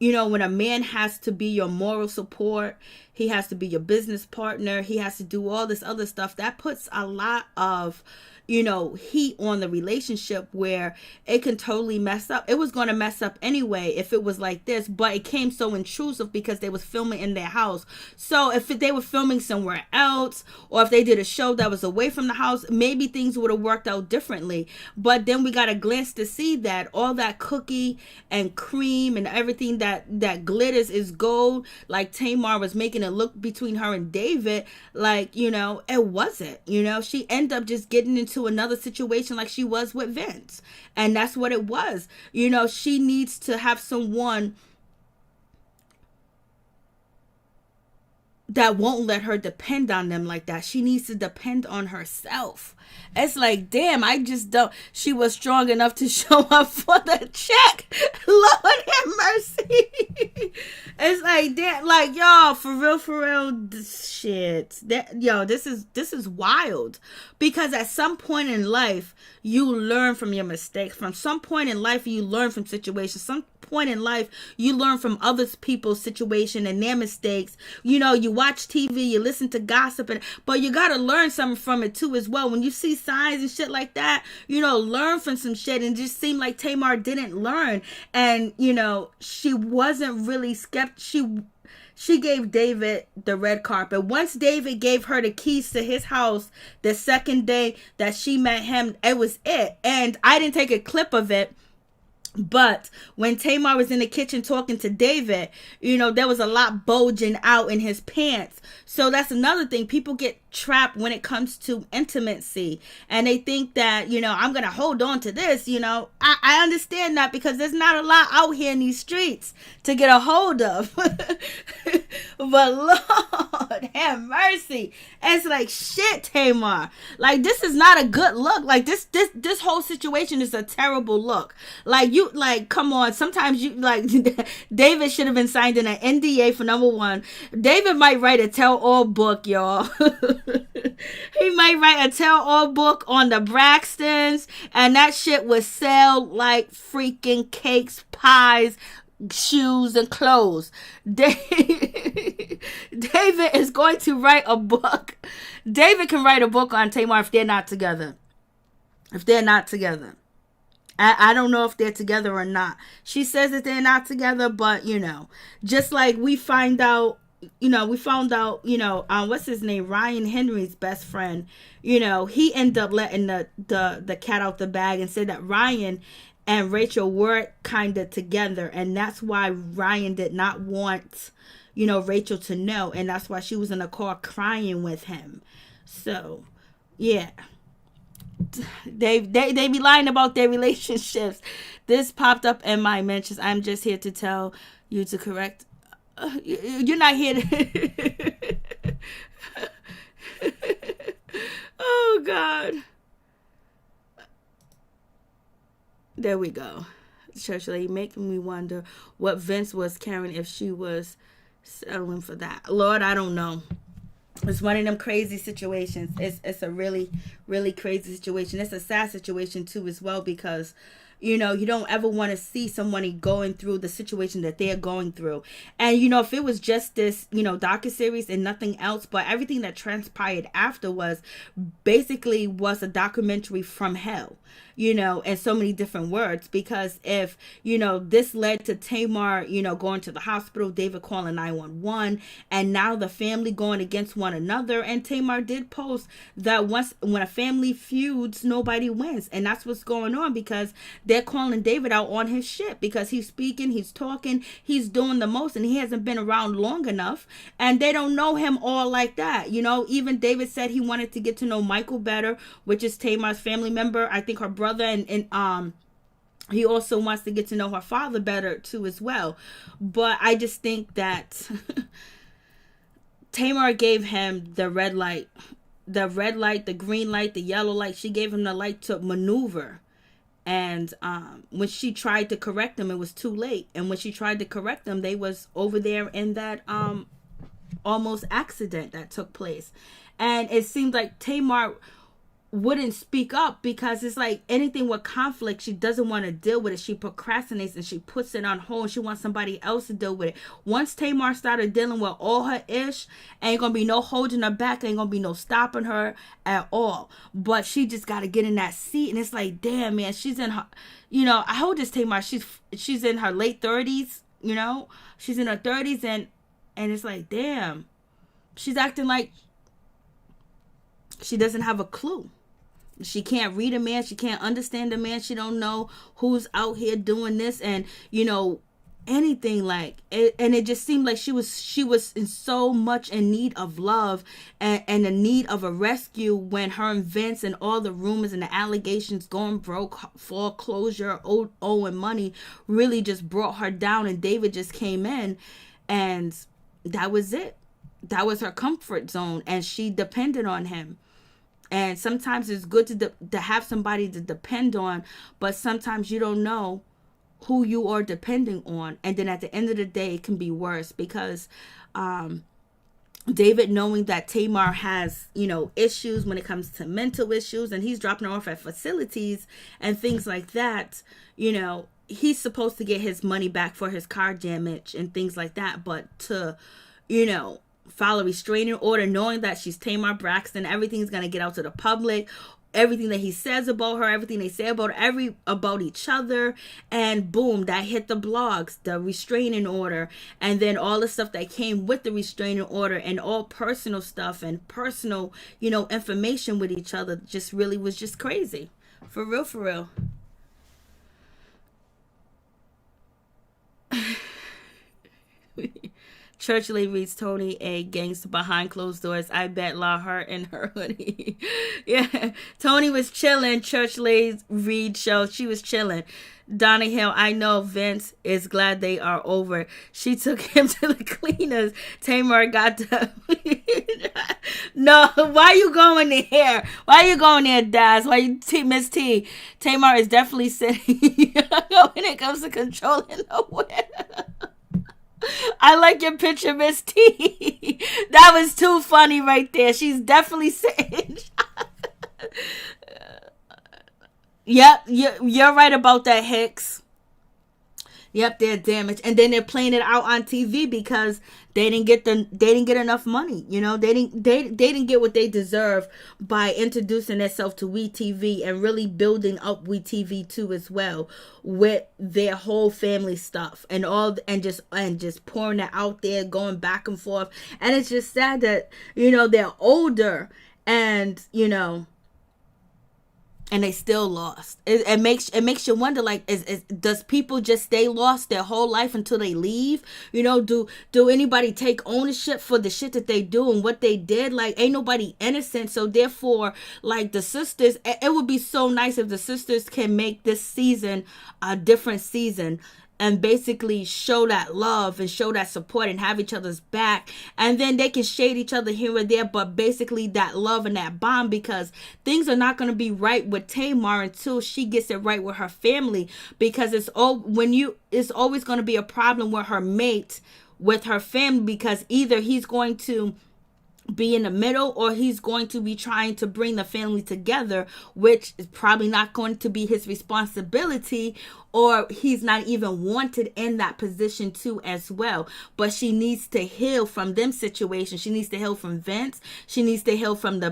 Speaker 1: when a man has to be your moral support, he has to be your business partner, he has to do all this other stuff, that puts a lot of, heat on the relationship, where it can totally mess up. It was going to mess up anyway if it was like this, but it came so intrusive because they was filming in their house. So if they were filming somewhere else, or if they did a show that was away from the house, maybe things would have worked out differently. But then we got a glance to see that all that cookie and cream and everything that glitters is gold, like Tamar was making it look between her and David, like, it wasn't. She ended up just getting into another situation like she was with Vince, and that's what it was. She needs to have someone that won't let her depend on them like that. She needs to depend on herself. It's like, damn, I just don't. She was strong enough to show up for the check. Lord have mercy. It's like, damn, like, y'all, for real, this shit. This is wild. Because at some point in life, you learn from your mistakes. From some point in life, you learn from situations. Some point in life, you learn from other people's situation and their mistakes. You watch TV, you listen to gossip, but you gotta learn something from it too as well. When you see signs and shit like that, learn from some shit. And it just seemed like Tamar didn't learn, and she wasn't really skeptical. She gave David the red carpet. Once David gave her the keys to his house the second day that she met him, it was it. And I didn't take a clip of it, but when Tamar was in the kitchen talking to David, there was a lot bulging out in his pants. So that's another thing. People get trapped when it comes to intimacy, and they think that, I'm going to hold on to this. I understand that, because there's not a lot out here in these streets to get a hold of. But Lord have mercy. It's like, shit, Tamar. Like, this is not a good look. Like, this whole situation is a terrible look. Like, come on. Sometimes David should have been signed in an NDA for number one. David might write a tell-all book, y'all. He might write a tell-all book on the Braxtons, and that shit would sell like freaking cakes, pies, shoes, and clothes. David is going to write a book. David can write a book on Tamar if they're not together. I don't know if they're together or not. She says that they're not together, but just like we found out, what's his name? Ryan Henry's best friend, he ended up letting the cat out the bag and said that Ryan and Rachel were kind of together. And that's why Ryan did not want, Rachel to know. And that's why she was in the car crying with him. So, yeah. They be lying about their relationships. This popped up in my mentions. I'm just here to tell you to correct. You're not here to... Oh, God. There we go. Church lady making me wonder what Vince was carrying if she was settling for that. Lord, I don't know. It's one of them crazy situations. It's a really, really crazy situation. It's a sad situation too as well, because you don't ever want to see somebody going through the situation that they're going through. And if it was just this docuseries and nothing else, but everything that transpired after was a documentary from hell, in so many different words. Because if this led to Tamar going to the hospital, David calling 911, and now the family going against one another. And Tamar did post that when a family feuds, nobody wins, and that's what's going on, because they're calling David out on his shit, because he's speaking, he's talking, he's doing the most, and he hasn't been around long enough, and they don't know him all like that. Even David said he wanted to get to know Michael better, which is Tamar's family member, I think her brother, and he also wants to get to know her father better too as well. But I just think that Tamar gave him the red light, the green light, the yellow light. She gave him the light to maneuver. And when she tried to correct them, it was too late. And when she tried to correct them, they was over there in that almost accident that took place. And it seemed like Tamar wouldn't speak up, because it's like anything with conflict, she doesn't want to deal with it. She procrastinates and she puts it on hold. She wants somebody else to deal with it. Once Tamar started dealing with all her ish, ain't gonna be no holding her back, ain't gonna be no stopping her at all. But she just got to get in that seat. And it's like, damn, man, she's in her, how old is Tamar? She's in her late 30s, she's in her 30s, and it's like, damn, she's acting like she doesn't have a clue. She can't read a man. She can't understand a man. She don't know who's out here doing this, and anything like it. And it just seemed like she was in so much in need of love and in need of a rescue, when her and Vince and all the rumors and the allegations, going broke, foreclosure, owing money, really just brought her down. And David just came in, and that was it. that was her comfort zone, and she depended on him. And sometimes it's good to have somebody to depend on, but sometimes you don't know who you are depending on. And then at the end of the day, it can be worse, because David, knowing that Tamar has, issues when it comes to mental issues, and he's dropping her off at facilities and things like that, he's supposed to get his money back for his car damage and things like that. But to, file a restraining order, knowing that she's Tamar Braxton, everything's going to get out to the public, everything that he says about her, everything they say about each other, and boom, that hit the blogs, the restraining order, and then all the stuff that came with the restraining order, and all personal stuff and personal, information with each other, just really was just crazy. For real. Church lady reads, Tony A. gangster behind closed doors. I bet La Hurt in her hoodie. Yeah, Tony was chilling. Church lady read show. She was chilling. Donna Hill, I know Vince is glad they are over. She took him to the cleaners. Tamar got the... No, why you going there? Why you going there, Daz? Why you, Miss T? Tamar is definitely sitting when it comes to controlling the weather. I like your picture, Miss T. That was too funny right there. She's definitely saying... Yep, you're right about that, Hicks. Yep, they're damaged, and then they're playing it out on TV because they didn't get enough money. They didn't get what they deserve by introducing themselves to WeTV and really building up WeTV too as well, with their whole family stuff and just pouring it out there, going back and forth. And it's just sad that they're older and and they still lost. It makes you wonder, like, does people just stay lost their whole life until they leave? Do anybody take ownership for the shit that they do and what they did? Like, ain't nobody innocent. So therefore, like, the sisters, it would be so nice if the sisters can make this season a different season, and basically show that love and show that support and have each other's back. And then they can shade each other here and there, but basically that love and that bond, because things are not going to be right with Tamar until she gets it right with her family, because it's always going to be a problem with her mate, with her family, because either he's going to be in the middle or he's going to be trying to bring the family together, which is probably not going to be his responsibility, or he's not even wanted in that position too as well. But she needs to heal from them situations. She needs to heal from Vince. She needs to heal from the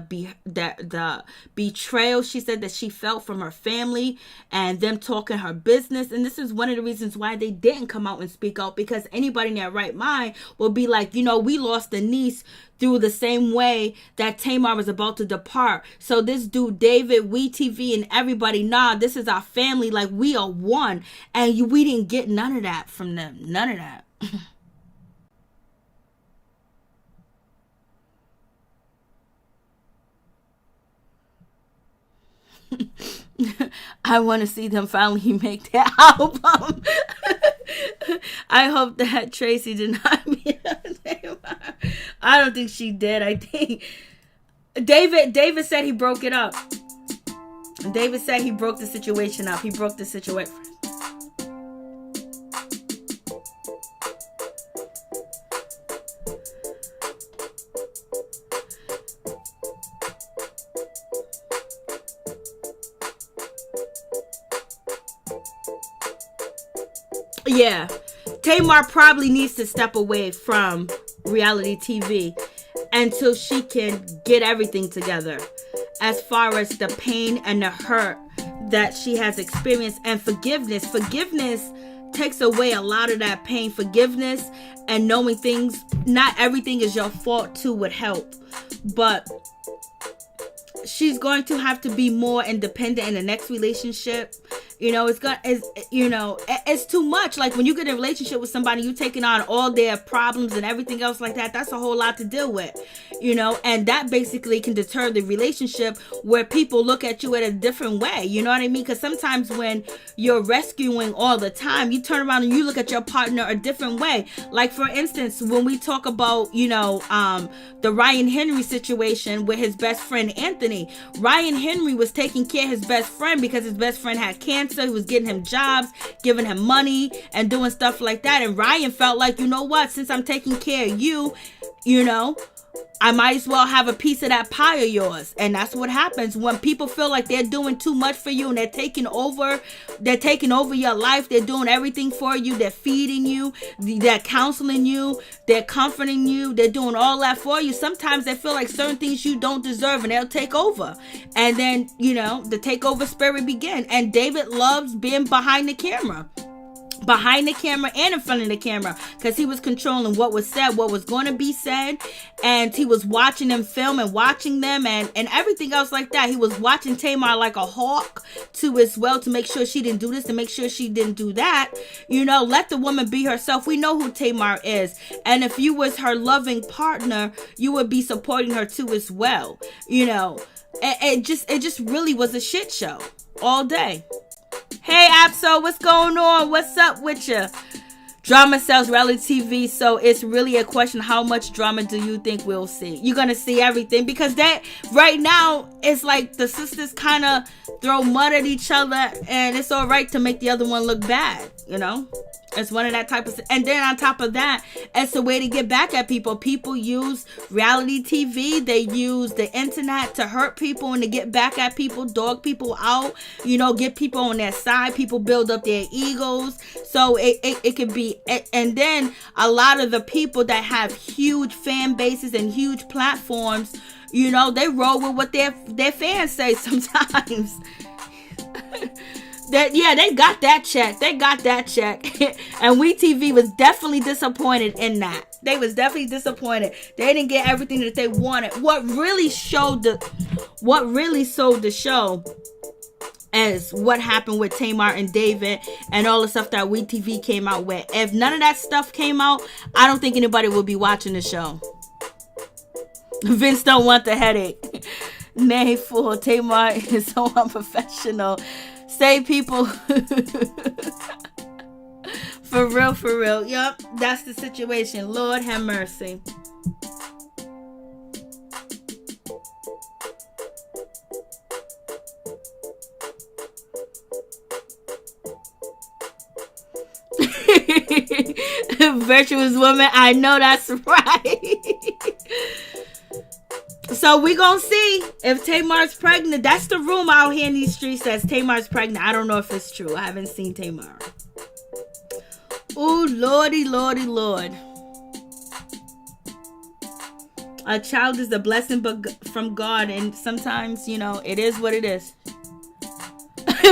Speaker 1: betrayal she said that she felt from her family and them talking her business. And this is one of the reasons why they didn't come out and speak out, because anybody in their right mind will be like, we lost a niece through the same way that Tamar was about to depart. So this dude, David, WeTV, and everybody, this is our family. Like, we are one. And we didn't get none of that from them. None of that. I want to see them finally make their album. I hope that Traci did not meet Tamar. I don't think she did. I think David said he broke it up. David said he broke the situation up. He broke the situation. Yeah, Tamar probably needs to step away from reality TV until she can get everything together, as far as the pain and the hurt that she has experienced, and forgiveness takes away a lot of that pain. Forgiveness and knowing things, not everything is your fault too, would help. But she's going to have to be more independent in the next relationship It's too much. Like when you get in a relationship with somebody, you taking on all their problems and everything else like that. That's a whole lot to deal with, and that basically can deter the relationship where people look at you in a different way. You know what I mean? Because sometimes when you're rescuing all the time, you turn around and you look at your partner a different way. Like for instance, when we talk about, the Ryan Henry situation with his best friend Anthony, Ryan Henry was taking care of his best friend because his best friend had cancer. He was getting him jobs, giving him money, and doing stuff like that. And Ryan felt like, since I'm taking care of you, I might as well have a piece of that pie of yours. And that's what happens when people feel like they're doing too much for you and they're taking over your life. They're doing everything for you. They're feeding you. They're counseling you. They're comforting you. They're doing all that for you. Sometimes they feel like certain things you don't deserve and they'll take over. And then, the takeover spirit begin. And David loves being behind the camera and in front of the camera, because he was controlling what was said, what was going to be said, and he was watching them film and watching them and everything else like that. He was watching Tamar like a hawk too as well, to make sure she didn't do this, to make sure she didn't do that. Let the woman be herself. We know who Tamar is, and if you was her loving partner, you would be supporting her too as well. It just really was a shit show all day. Hey, Abso, what's going on? What's up with you? Drama sells reality TV, so it's really a question: how much drama do you think we'll see? You're gonna see everything, because that right now it's like the sisters kind of throw mud at each other, and it's all right to make the other one look bad. It's one of that type of, and then on top of that, it's a way to get back at people. People use reality TV. They use the internet to hurt people and to get back at people, dog people out, get people on their side. People build up their egos. So it could be, and then a lot of the people that have huge fan bases and huge platforms, they roll with what their fans say sometimes. They got that check. And WeTV was definitely disappointed in that. They was definitely disappointed. They didn't get everything that they wanted. What really sold the show is what happened with Tamar and David and all the stuff that WeTV came out with. If none of that stuff came out, I don't think anybody will be watching the show. Vince don't want the headache. Nay, fool. Tamar is so unprofessional. Say people. For real. Yup, that's the situation. Lord have mercy. Virtuous woman, I know that's right. So we gonna see if Tamar's pregnant. That's the rumor out here in these streets, says Tamar's pregnant. I don't know if it's true. I haven't seen Tamar. Oh, lordy, Lord. A child is a blessing from God, and sometimes, it is what it is.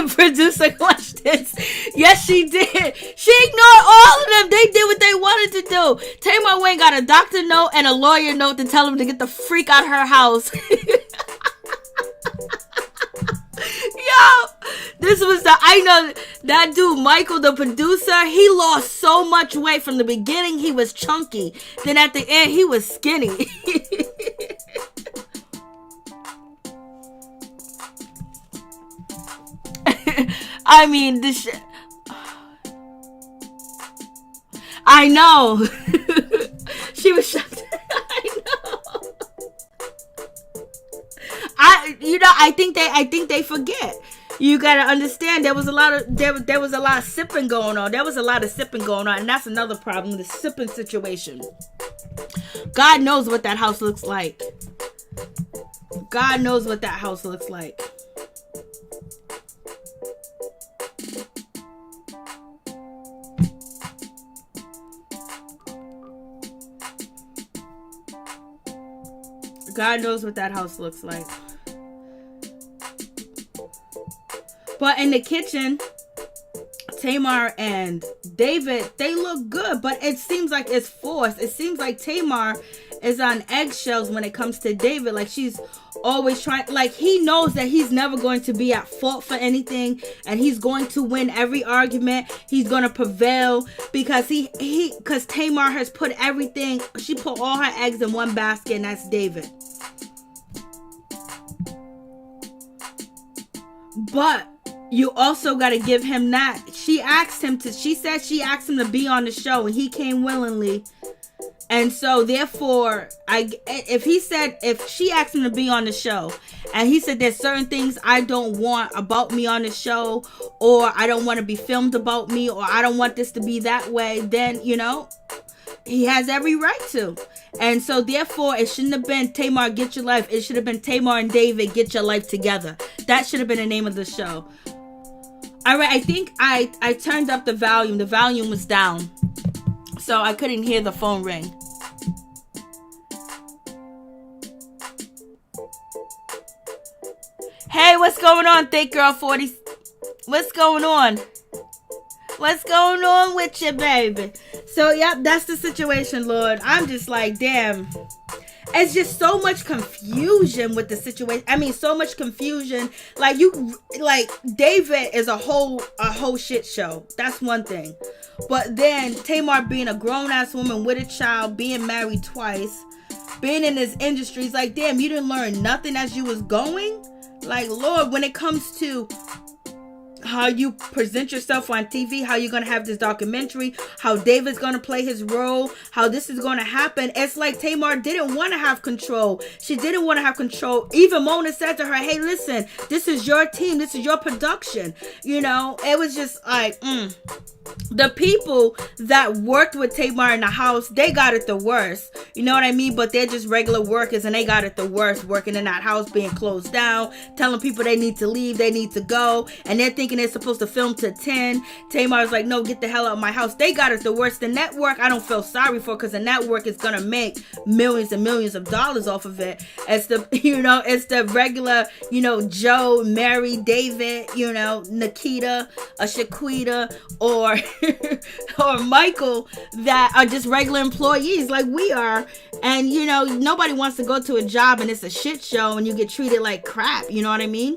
Speaker 1: Producer questions. Yes, she did. She ignored all of them. They did what they wanted to do. Tamar Wayne got a doctor note and a lawyer note to tell him to get the freak out of her house. Yo, this was I know that dude, Michael, the producer, he lost so much weight. From the beginning, he was chunky. Then at the end, he was skinny. I mean, this shit. I know. She was shocked. I know. I think they forget. You gotta understand, there was a lot of sipping going on. And that's another problem, the sipping situation. God knows what that house looks like. God knows what that house looks like. God knows what that house looks like. But in the kitchen, Tamar and David, they look good, but it seems like it's forced. It seems like Tamar is on eggshells when it comes to David. Like, she's always trying, like, he knows that he's never going to be at fault for anything, and he's going to win every argument. He's going to prevail because because Tamar has put everything, she put all her eggs in one basket, and that's David. But you also got to give him that. She said she asked him to be on the show, and he came willingly. And so therefore, if she asked him to be on the show, and he said there's certain things I don't want about me on the show, or I don't want to be filmed about me, or I don't want this to be that way, then, you know, he has every right to. And so therefore, it shouldn't have been Tamar, Get Your Life. It should have been Tamar and David, Get Your Life Together. That should have been the name of the show. All right, I think I turned up the volume. The volume was down, so I couldn't hear the phone ring. Hey, what's going on, Thick Girl 40? What's going on? What's going on with you, baby? So, yep, that's the situation, Lord. I'm just like, damn. It's just so much confusion with the situation. I mean, so much confusion. Like, David is a whole shit show. That's one thing. But then Tamar being a grown-ass woman with a child, being married twice, being in this industry, it's like, damn, you didn't learn nothing as you was going? Like, Lord, when it comes to how you present yourself on TV, how you're going to have this documentary, how David's going to play his role, how this is going to happen. It's like Tamar didn't want to have control. She didn't want to have control. Even Mona said to her, hey, listen, this is your team. This is your production. You know, it was just like, the people that worked with Tamar in the house, they got it the worst. You know what I mean? But they're just regular workers, and they got it the worst, working in that house, being closed down, telling people they need to leave, they need to go, and they're thinking they're supposed to film to 10. Tamar's like, no, get the hell out of my house. They got it the worst. The network, I don't feel sorry for, because the network is gonna make millions and millions of dollars off of it. It's the, you know, it's the regular, you know, Joe, Mary, David, you know, Nikita, Shaquita, or or Michael, that are just regular employees like we are. And, you know, nobody wants to go to a job and it's a shit show and you get treated like crap. You know what I mean?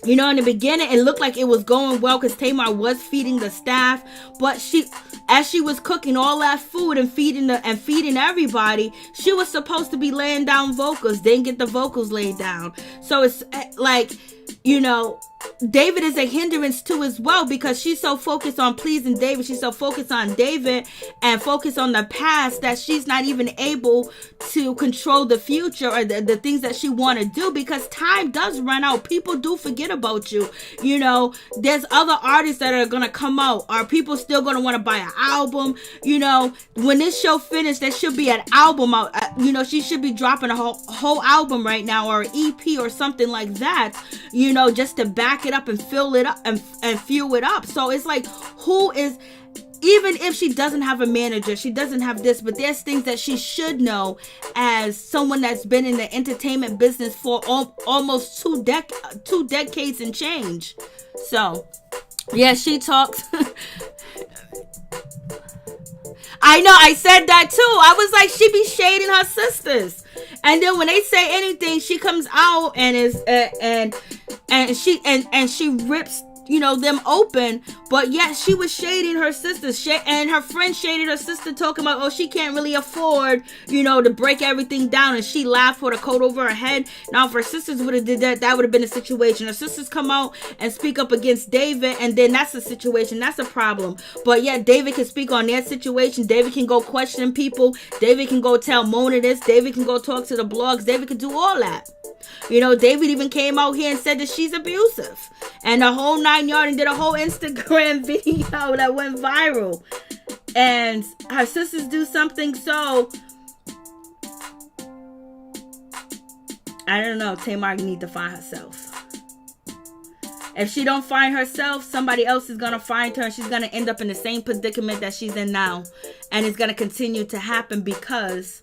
Speaker 1: You know, in the beginning, it looked like it was going well because Tamar was feeding the staff, but as she was cooking all that food and feeding everybody, she was supposed to be laying down vocals, didn't get the vocals laid down. So it's like, you know, David is a hindrance too as well, because she's so focused on pleasing David. She's so focused on David and focused on the past that she's not even able to control the future or the things that she want to do, because time does run out. People do forget about you. You know, there's other artists that are going to come out. Are people still going to want to buy an album? You know, when this show finished, there should be an album out. You know, she should be dropping a whole album right now, or an EP or something like that, you know, just to back it up and fill it up and fuel it up. So it's like, who is, even if she doesn't have a manager, she doesn't have this, but there's things that she should know as someone that's been in the entertainment business for almost two decades and change. So yeah, she talks. I know, I said that too. I was like, she be shading her sisters, and then when they say anything, she comes out and is and she rips, you know, them open. But yet she was shading her sisters, and her friend shaded her sister, talking about, oh, she can't really afford, you know, to break everything down, and she laughed for the coat over her head. Now if her sisters would have did that would have been a situation. Her sisters come out and speak up against David, and then that's a situation, that's a problem. But yet David can speak on their situation. David can go question people. David can go tell Mona this. David can go talk to the blogs. David can do all that. You know, David even came out here and said that she's abusive, and the whole 9 yards, and did a whole Instagram video that went viral. And her sisters do something, so I don't know. Tamar need to find herself. If she don't find herself, somebody else is gonna find her, and she's gonna end up in the same predicament that she's in now, and it's gonna continue to happen because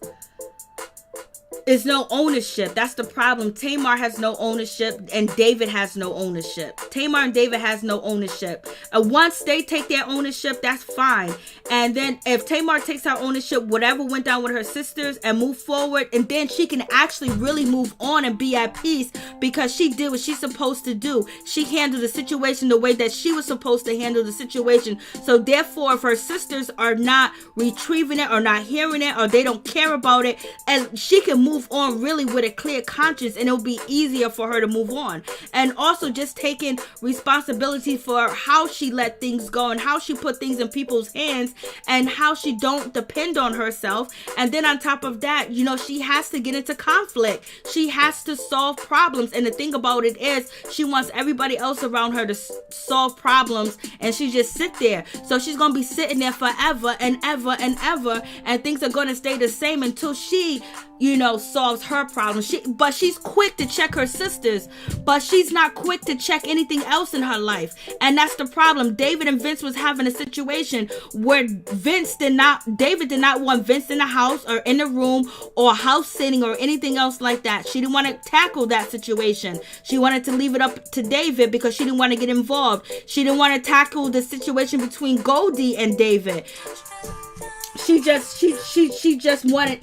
Speaker 1: is no ownership. That's the problem. Tamar has no ownership and David has no ownership. Tamar and David has no ownership. Once they take their ownership, that's fine. And then if Tamar takes her ownership, whatever went down with her sisters, and move forward, and then she can actually really move on and be at peace because she did what she's supposed to do. She handled the situation the way that she was supposed to handle the situation. So therefore, if her sisters are not retrieving it or not hearing it or they don't care about it, and she can move on really with a clear conscience, and it'll be easier for her to move on. And also just taking responsibility for how she let things go and how she put things in people's hands and how she don't depend on herself. And then on top of that, you know, she has to get into conflict. She has to solve problems. And the thing about it is she wants everybody else around her to solve problems, and she just sit there. So she's going to be sitting there forever and ever and ever, and things are going to stay the same until she, you know, solves her problem. But she's quick to check her sisters, but she's not quick to check anything else in her life. And that's the problem. David and Vince was having a situation where David did not want Vince in the house or in the room or house sitting or anything else like that. She didn't want to tackle that situation. She wanted to leave it up to David because she didn't want to get involved. She didn't want to tackle the situation between Goldie and David. She just wanted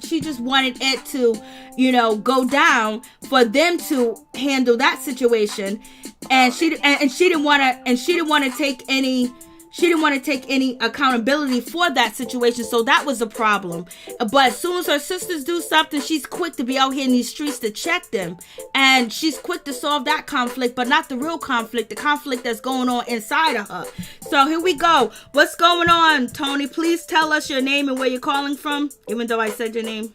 Speaker 1: it to, you know, go down for them to handle that situation, and she didn't want to take any accountability for that situation. So that was a problem. But as soon as her sisters do something, she's quick to be out here in these streets to check them, and she's quick to solve that conflict, but not the real conflict, the conflict that's going on inside of her. So here we go. What's going on, Tony? Please tell us your name and where you're calling from, even though I said your name.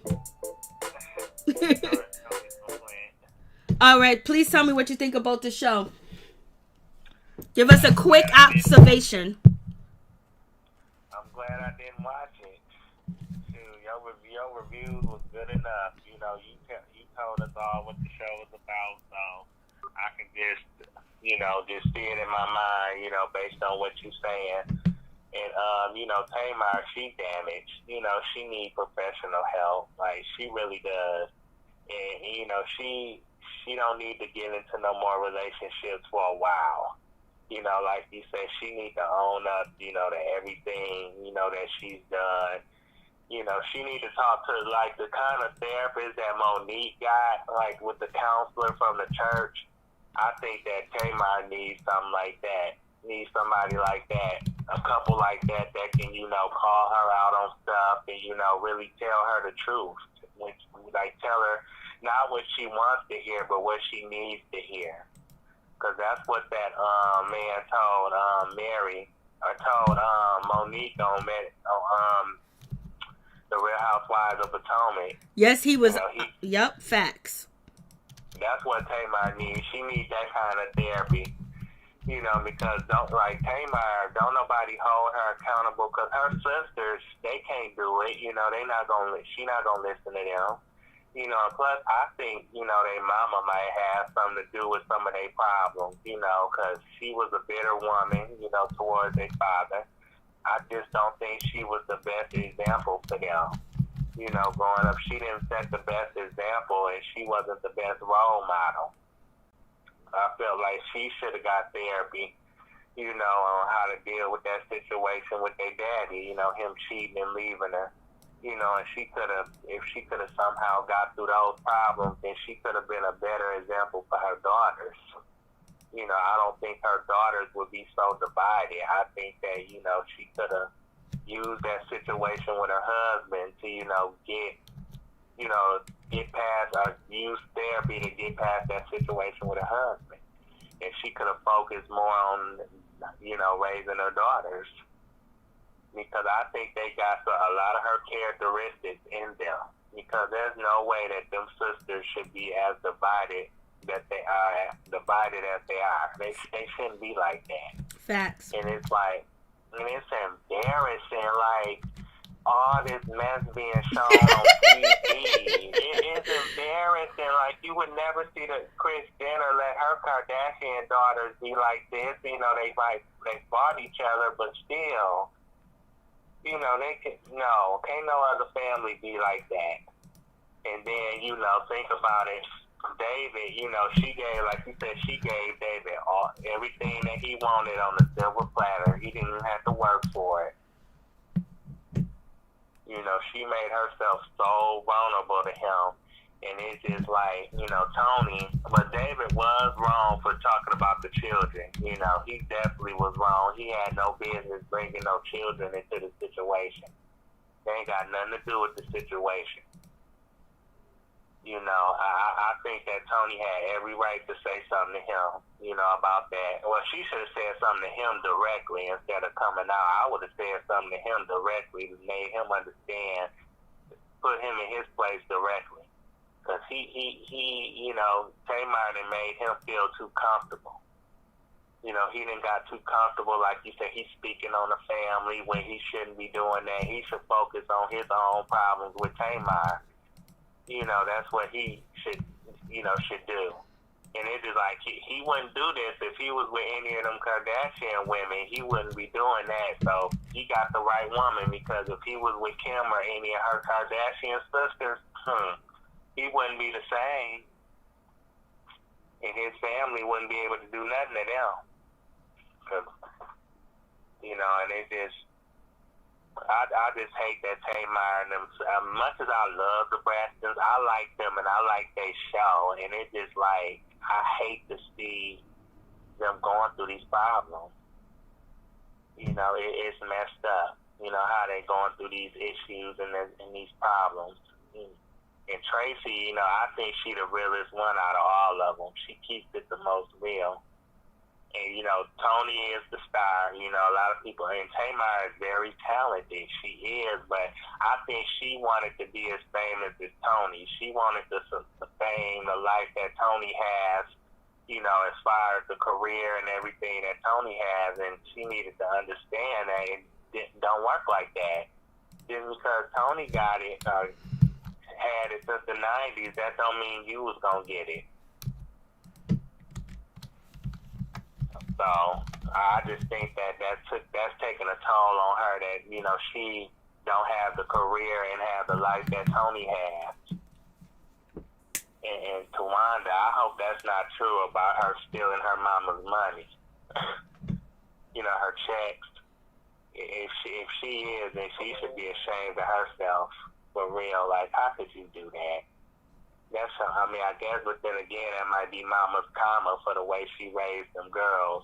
Speaker 1: All right, please tell me what you think about the show. Give us a quick observation.
Speaker 3: I'm glad I didn't watch it. Shoot, your reviews was good enough. You know, you told us all what the show was about, so I can just see it in my mind, you know, based on what you're saying. And you know, Tamar, she damaged. You know, she needs professional help. Like, she really does. And you know, she don't need to get into no more relationships for a while. You know, like you said, she needs to own up, you know, to everything, you know, that she's done. You know, she needs to talk to, like, the kind of therapist that Monique got, like, with the counselor from the church. I think that Tamar needs something like that. Needs somebody like that, a couple like that can, you know, call her out on stuff and, you know, really tell her the truth. Like, tell her not what she wants to hear, but what she needs to hear. Because that's what that man told Monique on the Real Housewives of Potomac.
Speaker 1: Yes, he was. Yep, facts.
Speaker 3: That's what Tamar needs. She needs that kind of therapy. You know, because don't nobody hold her accountable, because her sisters, they can't do it. You know, she not gonna listen to them. You know, plus I think, you know, their mama might have something to do with some of their problems, you know, because she was a bitter woman, you know, towards their father. I just don't think she was the best example for them. You know, growing up, she didn't set the best example, and she wasn't the best role model. I felt like she should have got therapy, you know, on how to deal with that situation with their daddy, you know, him cheating and leaving her. You know, and if she could have somehow got through those problems, then she could have been a better example for her daughters. You know, I don't think her daughters would be so divided. I think that, you know, she could have used that situation with her husband to, you know, get past, or use therapy to get past that situation with her husband. And she could have focused more on, you know, raising her daughters. Because I think they got a lot of her characteristics in them. Because there's no way that them sisters should be as divided as they are. They shouldn't be like that.
Speaker 1: Facts.
Speaker 3: And it's like, it's embarrassing, like, all this mess being shown on TV. It is embarrassing. Like, you would never see the Kris Jenner let her Kardashian daughters be like this. You know, they fought each other, but still, you know, can't no other family be like that. And then, you know, think about it. David, you know, she gave, like you said, she gave David everything that he wanted on the silver platter. He didn't even have to work for it. You know, she made herself so vulnerable to him. And it's just like, you know, Tony, but David was wrong for talking about the children. You know, he definitely was wrong. He had no business bringing no children into the situation. They ain't got nothing to do with the situation. You know, I think that Tony had every right to say something to him, you know, about that. Well, she should have said something to him directly instead of coming out. I would have said something to him directly to make him understand, put him in his place directly. Because he, you know, Tamar done made him feel too comfortable. You know, he done got too comfortable. Like you said, he's speaking on the family when he shouldn't be doing that. He should focus on his own problems with Tamar. You know, that's what he should do. And it's just like, he wouldn't do this if he was with any of them Kardashian women. He wouldn't be doing that. So he got the right woman, because if he was with Kim or any of her Kardashian sisters, he wouldn't be the same. And his family wouldn't be able to do nothing to them. Cause, you know, and it just, I just hate that Tamar and them. As much as I love the Brastons, I like them and I like their show. And it's just like, I hate to see them going through these problems. You know, it's messed up. You know, how they going through these issues and these problems. And Traci, you know, I think she the realest one out of all of them. She keeps it the most real. And, you know, Tony is the star. You know, a lot of people, and Tamar is very talented. She is, but I think she wanted to be as famous as Tony. She wanted the fame, the life that Tony has, you know, as far as the career and everything that Tony has. And she needed to understand that it don't work like that. Just because Tony got it, had it since the 90s, that don't mean you was going to get it. So I just think that's taking a toll on her, that, you know, she don't have the career and have the life that Tony has. And Tawanda, I hope that's not true about her stealing her mama's money. You know, her checks. If she is, then she should be ashamed of herself, for real. Like, how could you do that? That's, I mean, I guess, but then again, that might be mama's karma for the way she raised them girls.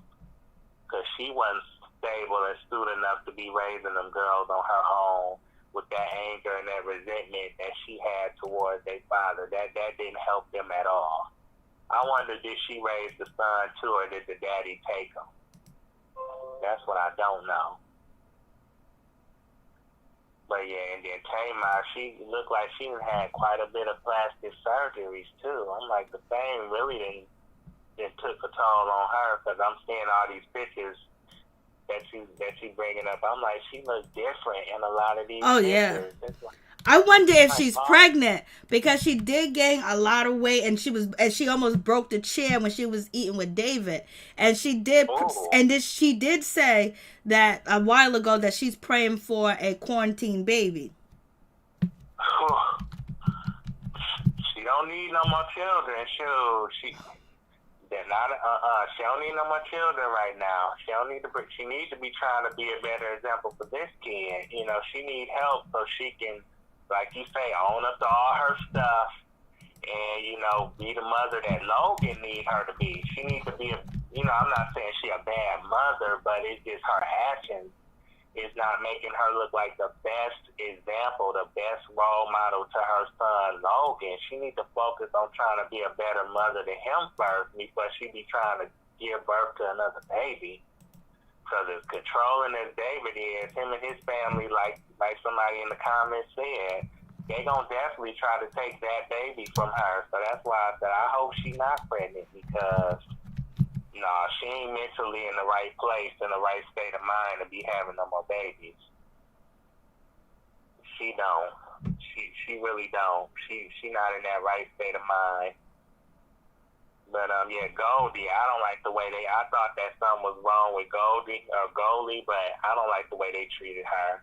Speaker 3: Because she wasn't stable and astute enough to be raising them girls on her own with that anger and that resentment that she had towards their father. That didn't help them at all. I wonder, did she raise the son too, or did the daddy take him? That's what I don't know. But yeah, and then Tamar, she looked like she had quite a bit of plastic surgeries too. I'm like, the fame really didn't took a toll on her, because I'm seeing all these pictures that she bringing up. I'm like, she looks different in a lot of these pictures.
Speaker 1: Yeah. I wonder if she's pregnant, because she did gain a lot of weight, and she almost broke the chair when she was eating with David. And she did, she did say that a while ago that she's praying for a quarantine baby.
Speaker 3: She don't need no more children. She don't need no more children right now. She needs to be trying to be a better example for this kid. You know, she needs help so she can, like you say, own up to all her stuff and, you know, be the mother that Logan needs her to be. She needs to be I'm not saying she a bad mother, but it's just her actions is not making her look like the best example, the best role model to her son, Logan. She needs to focus on trying to be a better mother to him first before she be trying to give birth to another baby. Because as controlling as David is, him and his family, like somebody in the comments said, they gonna definitely try to take that baby from her. So that's why I said I hope she's not pregnant, because she ain't mentally in the right place, in the right state of mind to be having no more babies. She don't. She really don't. She not in that right state of mind. But yeah, Goldie, I don't like the way I thought that something was wrong with Goldie, but I don't like the way they treated her.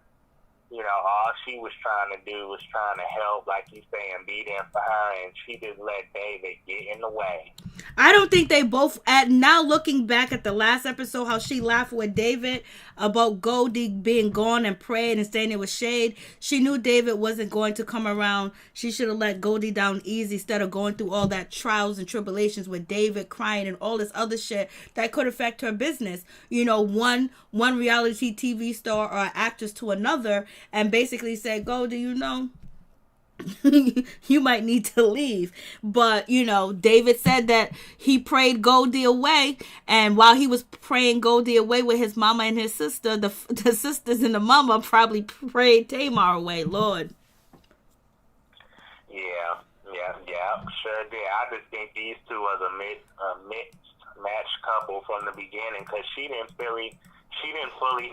Speaker 3: all she was trying to do was trying to help, like you saying, be there for her, and she just let David get in the way.
Speaker 1: I don't think they both, now looking back at the last episode, how she laughed with David about Goldie being gone and praying and saying it was shade. She knew David wasn't going to come around. She should have let Goldie down easy instead of going through all that trials and tribulations with David crying and all this other shit that could affect her business. One reality TV star or actress to another, and basically say, Goldie, you might need to leave. But David said that he prayed Goldie away, and while he was praying Goldie away with his mama and his sister, the sisters and the mama probably prayed Tamar away. Lord.
Speaker 3: Yeah, sure did. I just think these two was a mixed match couple from the beginning, because she didn't fully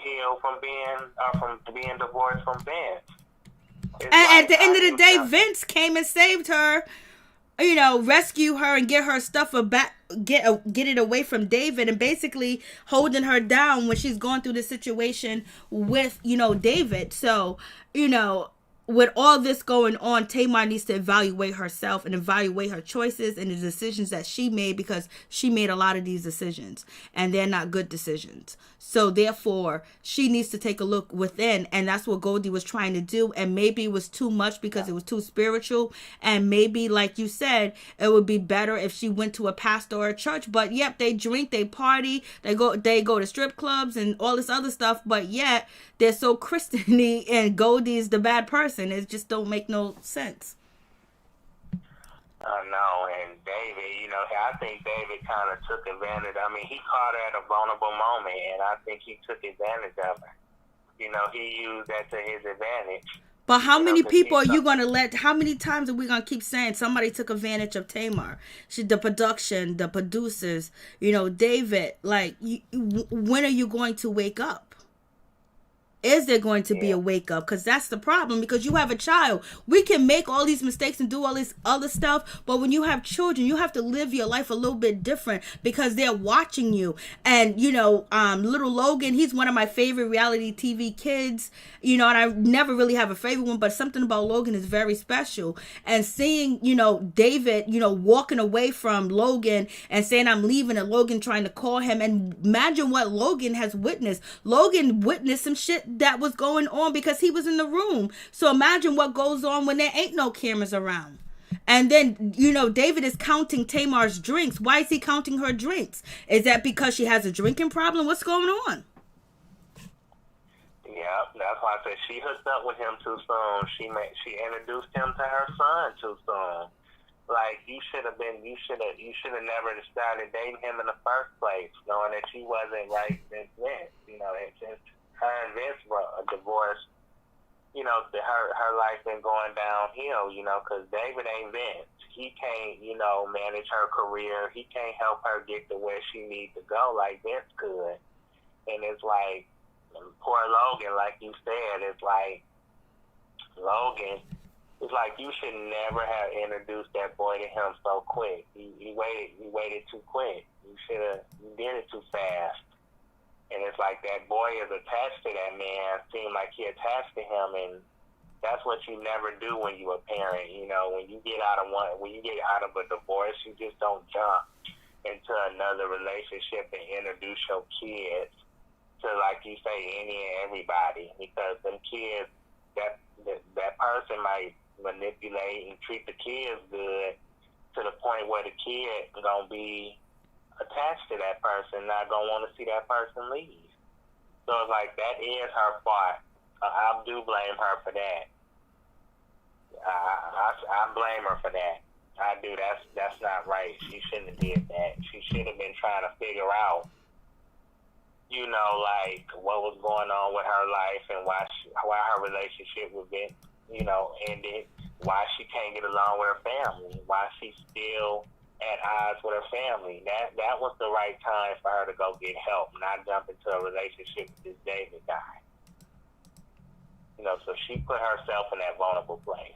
Speaker 3: heal from being divorced from Vince.
Speaker 1: And at the end of the day, Vince came and saved her, rescue her and get her stuff back, get it away from David, and basically holding her down when she's going through the situation with, David. So, with all this going on, Tamar needs to evaluate herself and evaluate her choices and the decisions that she made, because she made a lot of these decisions and they're not good decisions. So therefore, she needs to take a look within, and that's what Goldie was trying to do. And maybe it was too much because it was too spiritual. And maybe, like you said, it would be better if she went to a pastor or a church. But yep, they drink, they party, they go to strip clubs and all this other stuff. But yet they're so Christian-y, and Goldie's the bad person. It just don't make no sense.
Speaker 3: No, and David, I think David kind of took advantage. I mean, he caught her at a vulnerable moment, and I think he took advantage of her. He used that to his advantage.
Speaker 1: But how many people are you going to let, how many times are we going to keep saying somebody took advantage of Tamar? The production, the producers, David, when are you going to wake up? Is there going to be a wake up? Because that's the problem, because you have a child. We can make all these mistakes and do all this other stuff, but when you have children, you have to live your life a little bit different, because they're watching you. And little Logan, he's one of my favorite reality TV kids, and I never really have a favorite one, but something about Logan is very special. And seeing David walking away from Logan and saying I'm leaving, and Logan trying to call him, and imagine what Logan has witnessed. Logan witnessed some shit that was going on because he was in the room. So imagine what goes on when there ain't no cameras around. And then, David is counting Tamar's drinks. Why is he counting her drinks? Is that because she has a drinking problem? What's going on?
Speaker 3: Yeah, that's why I said she hooked up with him too soon. She introduced him to her son too soon. Like, you should have never started dating him in the first place, knowing that she wasn't right since then. It's just her and Vince were divorced. Her life been going downhill, because David ain't Vince. He can't, manage her career. He can't help her get to where she needs to go like Vince could. And it's like, poor Logan, like you said, it's like, Logan, it's like you should never have introduced that boy to him so quick. You waited too quick. You did it too fast. And it's like that boy is attached to that man. Seemed like he attached to him, and that's what you never do when you're a parent. When you get out of a divorce, you just don't jump into another relationship and introduce your kids to, like you say, any and everybody, because them kids, that person might manipulate and treat the kids good to the point where the kid gonna be attached to that person, not gonna want to see that person leave. So it's like, that is her fault. I do blame her for that. I blame her for that. I do. That's not right. She shouldn't have did that. She should have been trying to figure out, what was going on with her life, and why her relationship with Vince, ended. Why she can't get along with her family. Why she's still at odds with her family. That was the right time for her to go get help, not jump into a relationship with this David guy. So she put herself in that vulnerable place.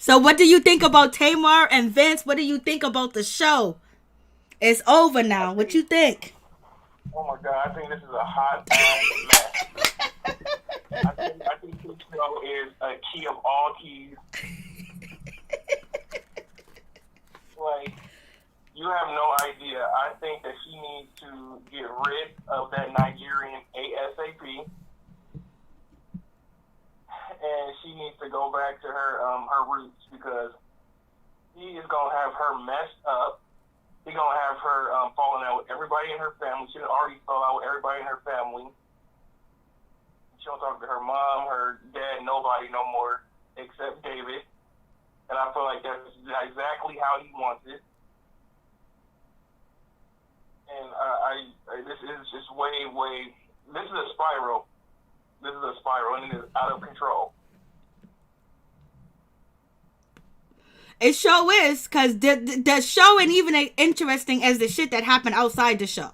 Speaker 1: So what do you think about Tamar and Vince? What do you think about the show? It's over now. What you think?
Speaker 4: Oh my God, I think this is a hot ass mess. I think this show is a key of all keys. Like, you have no idea. I think that she needs to get rid of that Nigerian ASAP. And she needs to go back to her roots, because he is going to have her messed up. He's going to have her falling out with everybody in her family. She already fell out with everybody in her family. She don't talk to her mom, her dad, nobody no more except David. And I feel like that's exactly how he wants it. And this is just this is a spiral. This is a spiral, and it is out of control.
Speaker 1: It sure is, because the show ain't even as interesting as the shit that happened outside the show.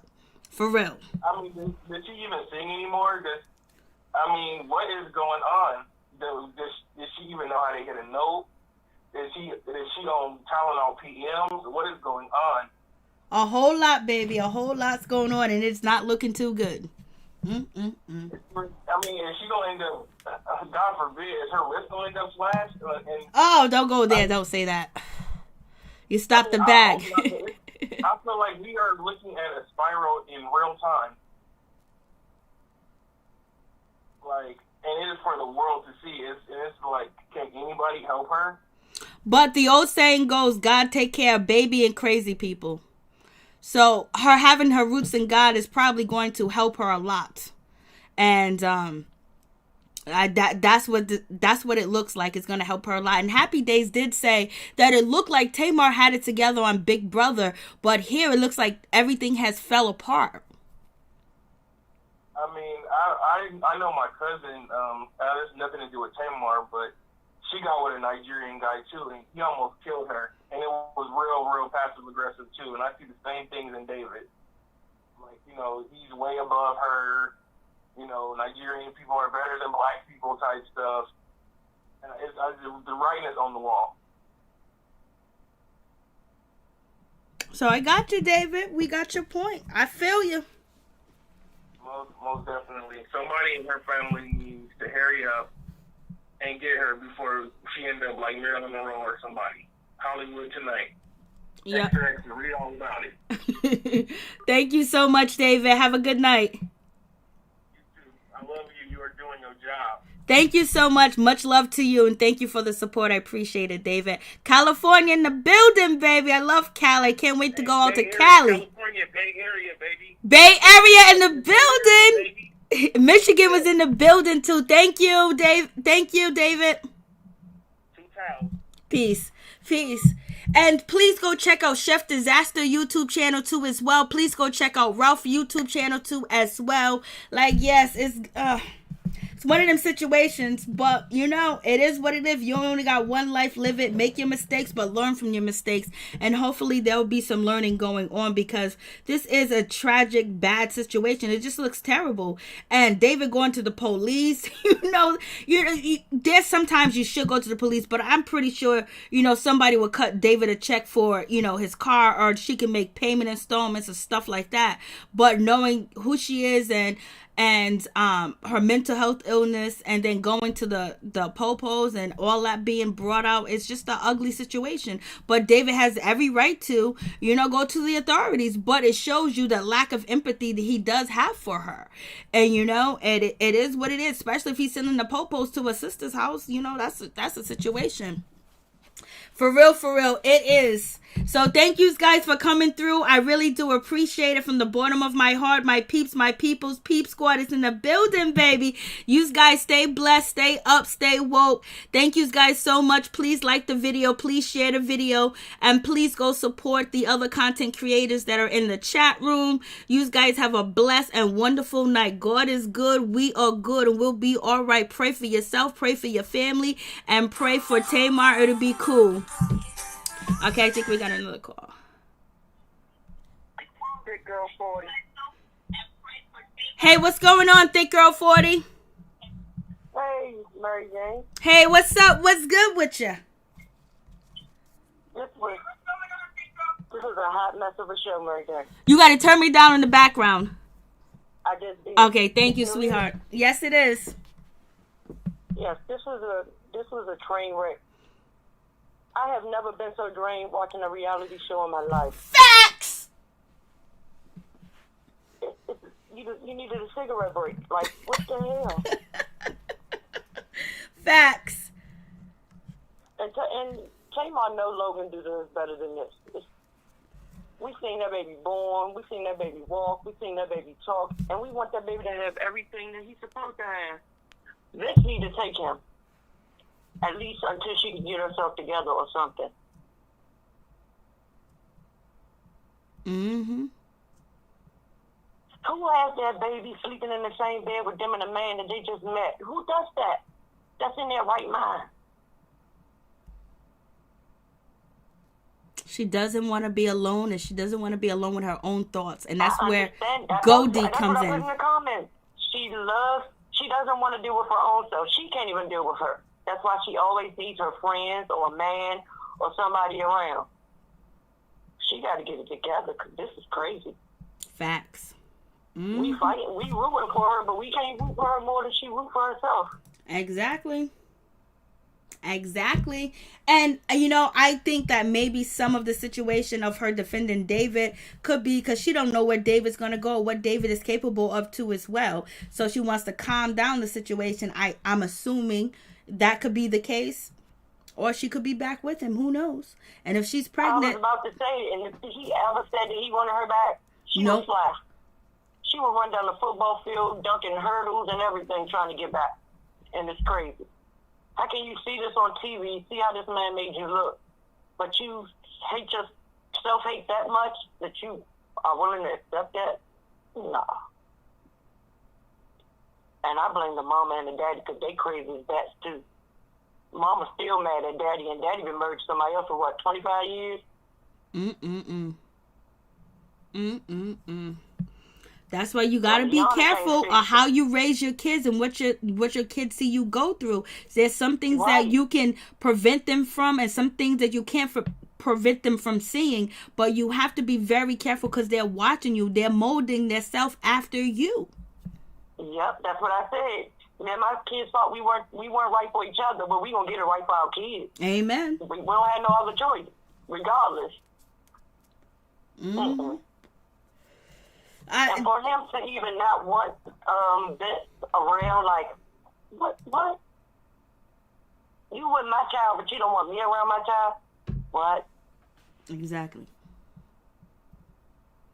Speaker 1: For real.
Speaker 4: I mean, did she even sing anymore? What is going on? Does she even know how to hit a note? Is she on Tylenol PMs? What is going on?
Speaker 1: A whole lot, baby. A whole lot's going on, and it's not looking too good.
Speaker 4: Is she going to end up, God forbid, is her wrist going to end up slashed?
Speaker 1: Oh, don't go there. Don't say that. You stopped the bag.
Speaker 4: I feel like we are looking at a spiral in real time. Like, and it is for the world to see. It's like, can anybody help her?
Speaker 1: But the old saying goes, God take care of baby and crazy people. So her having her roots in God is probably going to help her a lot. And that's what it looks like. It's going to help her a lot. And Happy Days did say that it looked like Tamar had it together on Big Brother, but here it looks like everything has fell apart.
Speaker 4: I know my cousin, there's nothing to do with Tamar, but she got with a Nigerian guy too, and he almost killed her. And it was real passive aggressive too. And I see the same things in David. Like, he's way above her. Nigerian people are better than black people type stuff. And the writing is on the wall.
Speaker 1: So I got you, David. We got your point. I feel you.
Speaker 4: Most definitely. Somebody in her family needs to hurry up and get her before she ends up like Maryland Monroe or somebody. Hollywood Tonight.
Speaker 1: Yep.
Speaker 4: Read all about it.
Speaker 1: Thank you so much, David. Have a good night.
Speaker 4: You too. I love you. You are doing your job.
Speaker 1: Thank you so much. Much love to you, and thank you for the support. I appreciate it, David. California in the building, baby. I love Cali. I can't wait to go out to Cali.
Speaker 4: California, Bay Area, baby.
Speaker 1: Bay Area in the building. Michigan was in the building too. Thank you, Dave. Thank you, David.
Speaker 4: 2 towels.
Speaker 1: Peace. And please go check out Chef Disaster YouTube channel too as well. Please go check out Ralph YouTube channel too as well. Like, yes, it's one of them situations, but it is what it is. You only got one life, live it, make your mistakes, but learn from your mistakes. And hopefully there will be some learning going on, because this is a tragic, bad situation. It just looks terrible. And David going to the police, there's sometimes you should go to the police, but I'm pretty sure, somebody will cut David a check for, his car, or she can make payment installments and stuff like that. But knowing who she is and her mental health illness, and then going to the popos and all that being brought out, it's just an ugly situation. But David has every right to, go to the authorities. But it shows you the lack of empathy that he does have for her. And, it is what it is, especially if he's sending the popos to a sister's house. That's a situation. For real, it is. So thank you guys for coming through. I really do appreciate it from the bottom of my heart. My peeps, my peoples, Peep Squad is in the building, baby. You guys stay blessed, stay up, stay woke. Thank you guys so much. Please like the video. Please share the video. And please go support the other content creators that are in the chat room. You guys have a blessed and wonderful night. God is good. We are good, and we'll be all right. Pray for yourself. Pray for your family. And pray for Tamar. It'll be cool. Okay, I think we got another call.
Speaker 4: Thick Girl 40.
Speaker 1: Hey, what's going on, Thick Girl 40?
Speaker 4: Hey, Maryjanetv.
Speaker 1: Hey, what's up? What's good with you?
Speaker 5: This was a hot mess of a show, Mary Jane.
Speaker 1: You got to turn me down in the background.
Speaker 5: I just did.
Speaker 1: Okay, thank you, sweetheart. Yes, it is.
Speaker 5: Yes, this was a train wreck. I have never been so drained watching a reality show in my life.
Speaker 1: Facts!
Speaker 5: You needed a cigarette break. Like, what the hell?
Speaker 1: Facts.
Speaker 5: And Tamar know Logan deserves better than this. We seen that baby born. We seen that baby walk. We seen that baby talk. And we want that baby to have everything that he's supposed to have. This need to take him. At least until she can get herself together or something.
Speaker 1: Mm-hmm.
Speaker 5: Who has that baby sleeping in the same bed with them and a man that they just met? Who does that? That's in their right mind.
Speaker 1: She doesn't want to be alone, and she doesn't want to be alone with her own thoughts. And that's where Goldie comes in.
Speaker 5: In the comments. She doesn't want to deal with her own self. She can't even deal with her. That's why she always needs her friends or a man or somebody around. She got to get it together because this is crazy.
Speaker 1: Facts. Mm-hmm.
Speaker 5: We fighting, we rooting for her, but we can't root for her more than she root for herself.
Speaker 1: Exactly. And, I think that maybe some of the situation of her defending David could be because she don't know where David's going to go, what David is capable of too as well. So she wants to calm down the situation. I'm assuming that could be the case. Or she could be back with him. Who knows? And if she's pregnant...
Speaker 5: I was about to say, and if he ever said that he wanted her back, she would fly. She would run down the football field, dunking hurdles and everything, trying to get back. And it's crazy. How can you see this on TV, see how this man made you look, but you hate self-hate that much that you are willing to accept that? Nah. And I blame the mama and the daddy because they crazy as bats too. Mama's still mad at daddy, and daddy been married to somebody else for 25 years?
Speaker 1: That's why you gotta be careful of how you raise your kids and what your kids see you go through. There's some things that you can prevent them from, and some things that you can't prevent them from seeing. But you have to be very careful because they're watching you. They're molding themselves after you.
Speaker 5: Yep, that's what I said. Man, my kids thought we weren't right for each other, but we gonna get it right for our kids.
Speaker 1: Amen.
Speaker 5: We don't have no other choice, regardless.
Speaker 1: Mm-hmm.
Speaker 5: And for him to even not want this around, like, what? You with my child, but you don't want me around my child? What?
Speaker 1: Exactly.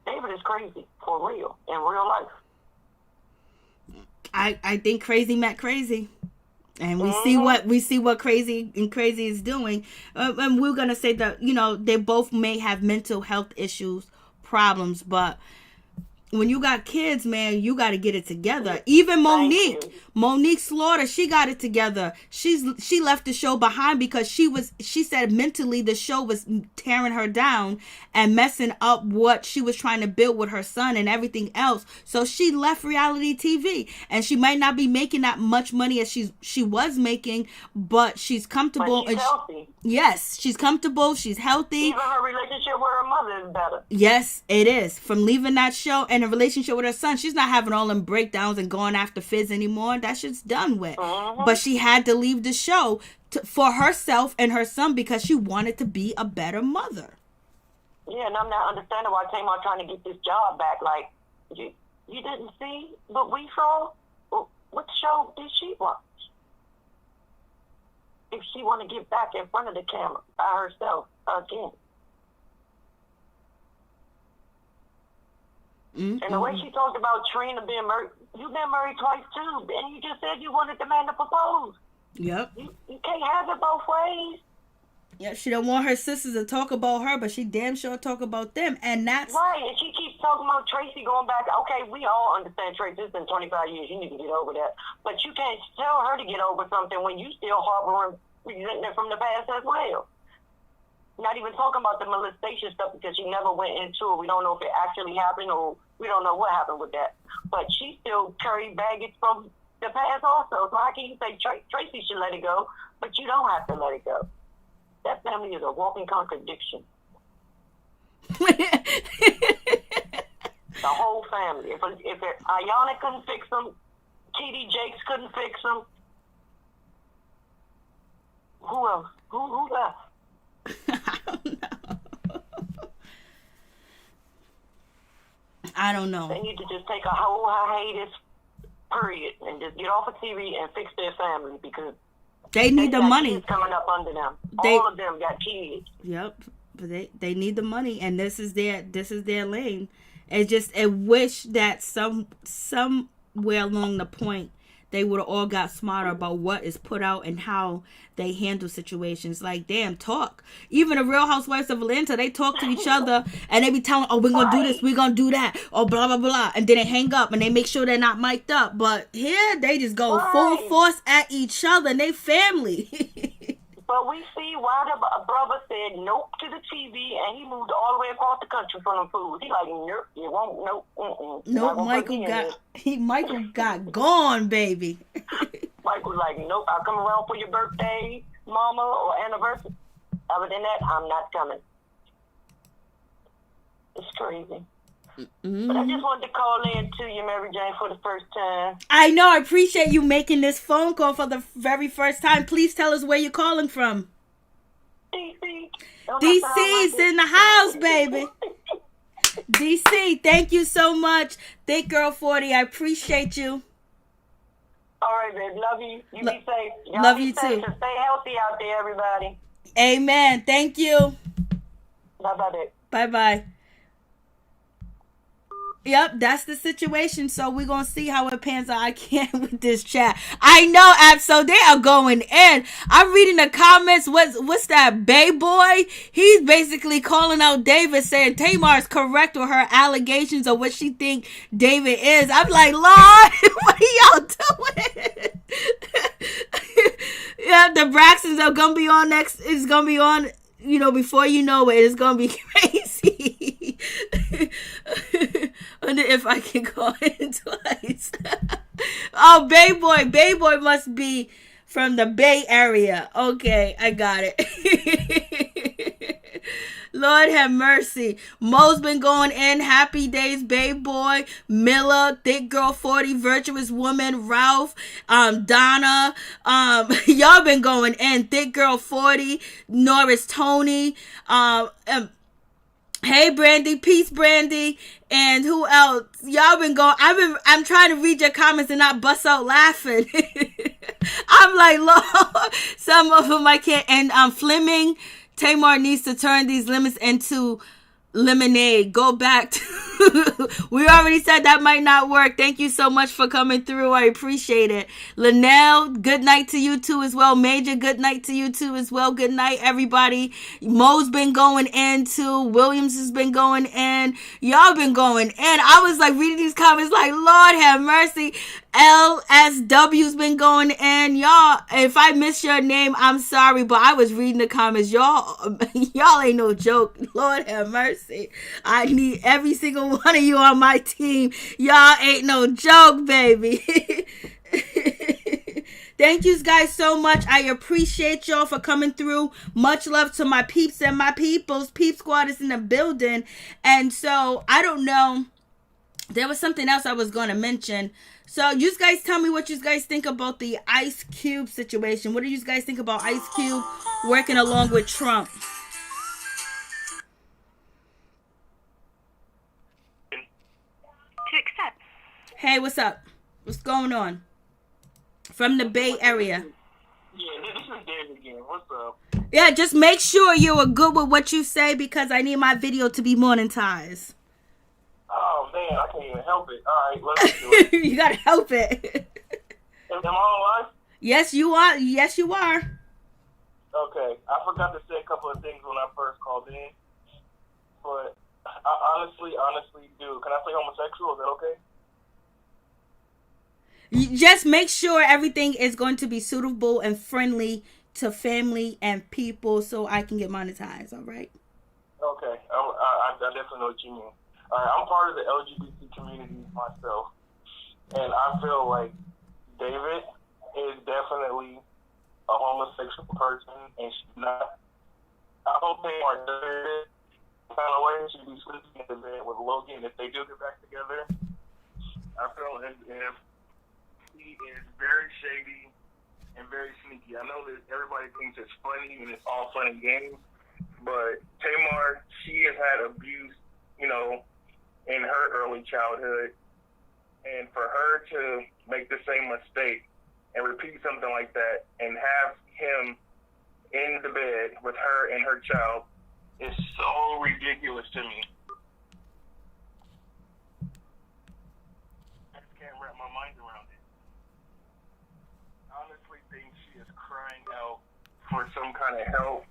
Speaker 5: David is crazy, for real, in real life.
Speaker 1: I think crazy met crazy. And we see what crazy is doing. And we're going to say that, they both may have mental health issues, problems, but when you got kids, man, you got to get it together. Even Monique Slaughter, she got it together. She left the show behind because she said mentally the show was tearing her down and messing up what she was trying to build with her son and everything else. So she left reality TV, and she might not be making that much money as she was making, but she's comfortable.
Speaker 5: But she's healthy.
Speaker 1: Yes, she's comfortable. She's healthy.
Speaker 5: Even her relationship with her mother is better.
Speaker 1: Yes, it is. From leaving that show and a relationship with her son, she's not having all them breakdowns and going after Fizz anymore. That shit's done with. Mm-hmm. But she had to leave the show for herself and her son because she wanted to be a better mother.
Speaker 5: Yeah, and I'm not understanding why Tamar trying to get this job back. Like, you didn't see what we saw? What show did she watch? If she want to get back in front of the camera by herself again. Mm-hmm. And the way she talked about Trina being married, you've been married twice too, and you just said you wanted the man to propose.
Speaker 1: Yep.
Speaker 5: You can't have it both ways.
Speaker 1: Yeah, she don't want her sisters to talk about her, but she damn sure talk about them, and that's
Speaker 5: right. And she keeps talking about Traci going back. Okay, we all understand Traci. It's been 25 years. You need to get over that, but you can't tell her to get over something when you still harboring resentment from the past as well. Not even talking about the molestation stuff because she never went into it. We don't know if it actually happened or we don't know what happened with that. But she still carried baggage from the past also. So how can you say Traci should let it go, but you don't have to let it go? That family is a walking contradiction. The whole family. If Ayana couldn't fix them, TD Jakes couldn't fix them. Who else? Who left?
Speaker 1: I don't know.
Speaker 5: They need to just take a whole hiatus, period, and just get off of TV and fix their family because
Speaker 1: they need the money.
Speaker 5: Kids coming up under them. All of them got kids.
Speaker 1: Yep, but they need the money, and this is their lane. I wish that somewhere along the point they would have all got smarter about what is put out and how they handle situations. Like, damn, talk. Even the Real Housewives of Atlanta, they talk to each other and they be telling, oh, we're going to do this, we're going to do that, or blah, blah, blah. And then they hang up and they make sure they're not mic'd up. But here, they just go full force at each other and they family.
Speaker 5: But we see why the brother said nope to the TV and he moved all the way across the country for them food. He like, nope, you won't, nope,
Speaker 1: Nope, Michael got gone, baby.
Speaker 5: Michael like, nope, I'll come around for your birthday, mama, or anniversary. Other than that, I'm not coming. It's crazy. Mm-hmm. But I just wanted to call in to you, Maryjane, for the first time.
Speaker 1: I know. I appreciate you making this phone call for the very first time. Please tell us where you're calling from.
Speaker 5: DC.
Speaker 1: DC's in the house, baby. DC, thank you so much. Thick Girl 40, I appreciate you.
Speaker 5: All right, babe. Love you. You be safe. Y'all
Speaker 1: love
Speaker 5: be
Speaker 1: you
Speaker 5: safe
Speaker 1: too.
Speaker 5: And stay healthy out there, everybody.
Speaker 1: Amen. Thank you.
Speaker 5: Bye-bye, babe.
Speaker 1: Bye-bye. Yep, that's the situation. So we're going to see how it pans out. I can't with this chat. I know, so they are going in. I'm reading the comments. What's that, Bay Boy? He's basically calling out David, saying Tamar is correct with her allegations of what she think David is. I'm like, Lord, what are y'all doing? Yeah, the Braxtons are going to be on next. It's going to be on, before you know it, it's going to be crazy. Wonder if I can call in twice. Oh, Bay Boy must be from the Bay Area. Okay, I got it. Lord have mercy. Mo's been going in. Happy days, Bay Boy. Miller, Thick Girl 40, Virtuous Woman, Ralph, Donna. Y'all been going in. Thick Girl 40, Norris Tony, hey, Brandy, peace, Brandy, and who else? Y'all been going. I'm trying to read your comments and not bust out laughing. I'm like, Lord, some of them I can't. And Fleming, Tamar needs to turn these lemons into lemonade. Go back to we already said that might not work. Thank you so much for coming through. I appreciate it. Linnell, good night to you too as well. Major, good night to you too as well. Good night, everybody. Mo's been going in too. Williams has been going in. Y'all been going in. I was like reading these comments like, Lord have mercy. LSW's been going in. Y'all, if I miss your name, I'm sorry, but I was reading the comments. Y'all ain't no joke. Lord have mercy. I need every single one of you on my team. Y'all ain't no joke, baby. Thank you guys so much. I appreciate y'all for coming through. Much love to my peeps and my peoples. Peep Squad is in the building. And so, I don't know. There was something else I was going to mention. So, you guys tell me what you guys think about the Ice Cube situation. What do you guys think about Ice Cube working along with Trump?
Speaker 6: To accept.
Speaker 1: Hey, what's up? What's going on? From the Bay Area.
Speaker 4: Yeah, this is Dave again. What's up?
Speaker 1: Yeah, just make sure you are good with what you say because I need my video to be monetized.
Speaker 4: Oh, man, I can't even help it. All right, let's do it.
Speaker 1: You gotta help it.
Speaker 4: Am I on live?
Speaker 1: Yes, you are. Yes, you are.
Speaker 4: Okay, I forgot to say a couple of things when I first called in. But I honestly do. Can I say homosexual? Is that okay?
Speaker 1: You just make sure everything is going to be suitable and friendly to family and people so I can get monetized, all right?
Speaker 4: Okay, I definitely know what you mean. All right, I'm part of the LGBT community myself, and I feel like David is definitely a homosexual person, and she's not I hope they are there. Kind of way she be sleeping in the bed with Logan if they do get back together. I feel as if he is very shady and very sneaky. I know that everybody thinks it's funny and it's all fun and games, but Tamar, she has had abuse, in her early childhood, and for her to make the same mistake and repeat something like that and have him in the bed with her and her child is so ridiculous to me. I just can't wrap my mind around it. I honestly think she is crying out for some kind of help,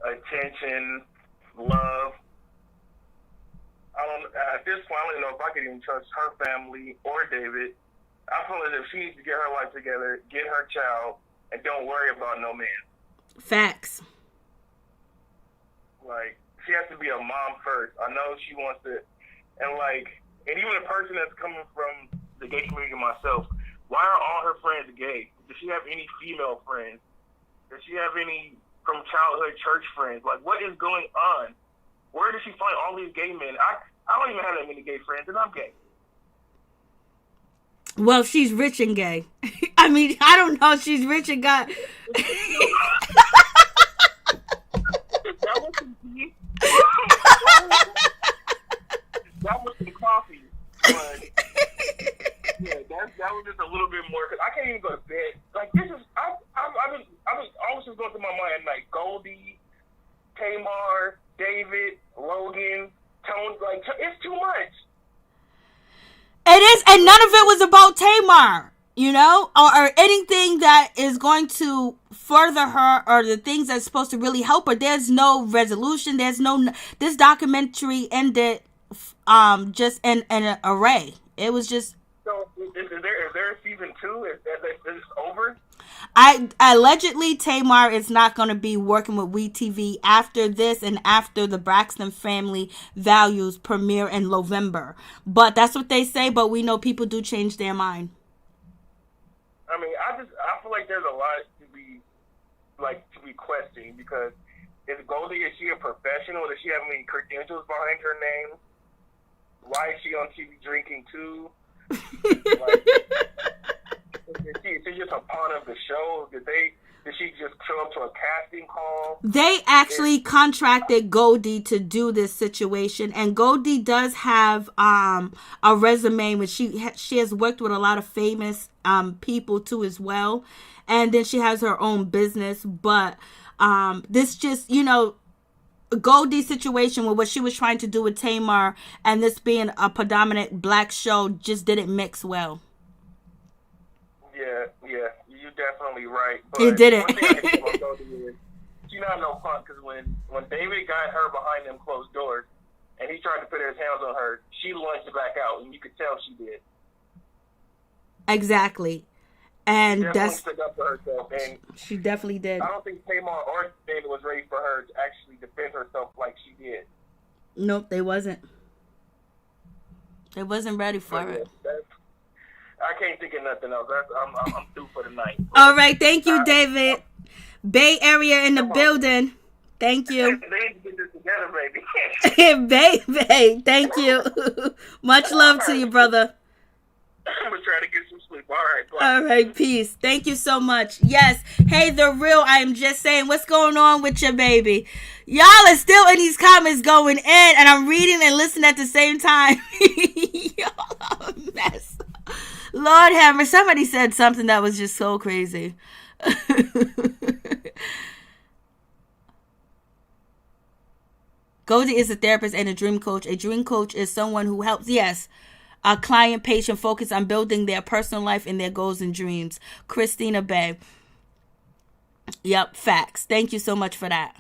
Speaker 4: attention, love. At this point, I don't know if I can even trust her family or David. I feel as if she needs to get her life together, get her child, and don't worry about no man.
Speaker 1: Facts.
Speaker 4: Like, she has to be a mom first. I know she wants to, and even a person that's coming from the gay community myself, why are all her friends gay? Does she have any female friends? Does she have any from childhood church friends? Like, what is going on? Where does she find all these gay men? I don't even have that many gay friends, and I'm gay.
Speaker 1: Well, she's rich and gay. I mean, I don't know if she's rich and got...
Speaker 4: That was some coffee, but yeah, that was just a little bit more. Cause I can't even go to bed. Like this is, I've been always just going through my mind like Goldie, Tamar, David, Logan, Tone. Like it's too much.
Speaker 1: It is, and none of it was about Tamar, or anything that is going to further her or the things that's supposed to really help her. There's no resolution. This documentary ended just in an array. It was just.
Speaker 4: So is there a season 2? Is this over?
Speaker 1: Allegedly Tamar is not going to be working with WeTV after this and after the Braxton Family Values premiere in November. But that's what they say. But we know people do change their mind.
Speaker 4: I mean, I feel like there's a lot to be questioned because is she a professional? Does she have any credentials behind her name? Why is she on TV drinking too? Is she just a pawn of the show? Did she just show up to a casting call?
Speaker 1: They actually contracted Goldie to do this situation, and Goldie does have a resume which she has worked with a lot of famous people too as well, and then she has her own business. But this just Goldie's situation with what she was trying to do with Tamar and this being a predominant black show just didn't mix well.
Speaker 4: Yeah, you're definitely right. But
Speaker 1: it didn't.
Speaker 4: One thing I can say about Goldie is she's not no fun because when David got her behind them closed doors and he tried to put his hands on her, she lunged back out, and you could tell she did.
Speaker 1: Exactly. And
Speaker 4: definitely stood up for herself, and
Speaker 1: she definitely did.
Speaker 4: I don't think Tamar or David was ready for her to actually defend herself like she did.
Speaker 1: Nope, they wasn't. They wasn't ready for it.
Speaker 4: I can't think of nothing else. I'm through for the night.
Speaker 1: All right, thank you, David. Bay Area in the building. Thank you.
Speaker 4: They need to get this together,
Speaker 1: baby. Baby, thank you. Much love to you, brother.
Speaker 4: I'm going to try to get some sleep. All right, bye.
Speaker 1: All right, peace. Thank you so much. Yes. Hey, The Real, I am just saying, what's going on with your baby? Y'all are still in these comments going in, and I'm reading and listening at the same time. Y'all are a mess. Lord Hammer, somebody said something that was just so crazy. Goldie is a therapist and a dream coach. A dream coach is someone who helps, a client patient focus on building their personal life and their goals and dreams. Christina Bay. Yep, facts. Thank you so much for that.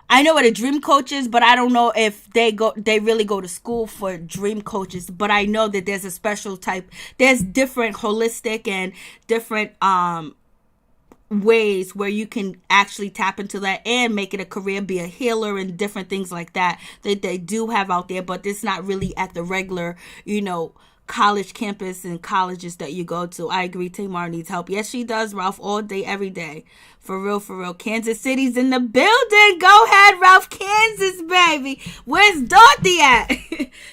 Speaker 1: I know what a dream coach is, but I don't know if they really go to school for dream coaches. But I know that there's a special type. There's different holistic and different ways where you can actually tap into that and make it a career, be a healer and different things like that they do have out there, but it's not really at the regular, college campus and colleges that you go to. I agree, Tamar needs help. Yes, she does, Ralph, all day, every day. For real, for real. Kansas City's in the building. Go ahead, Ralph. Kansas, baby. Where's Dorothy at?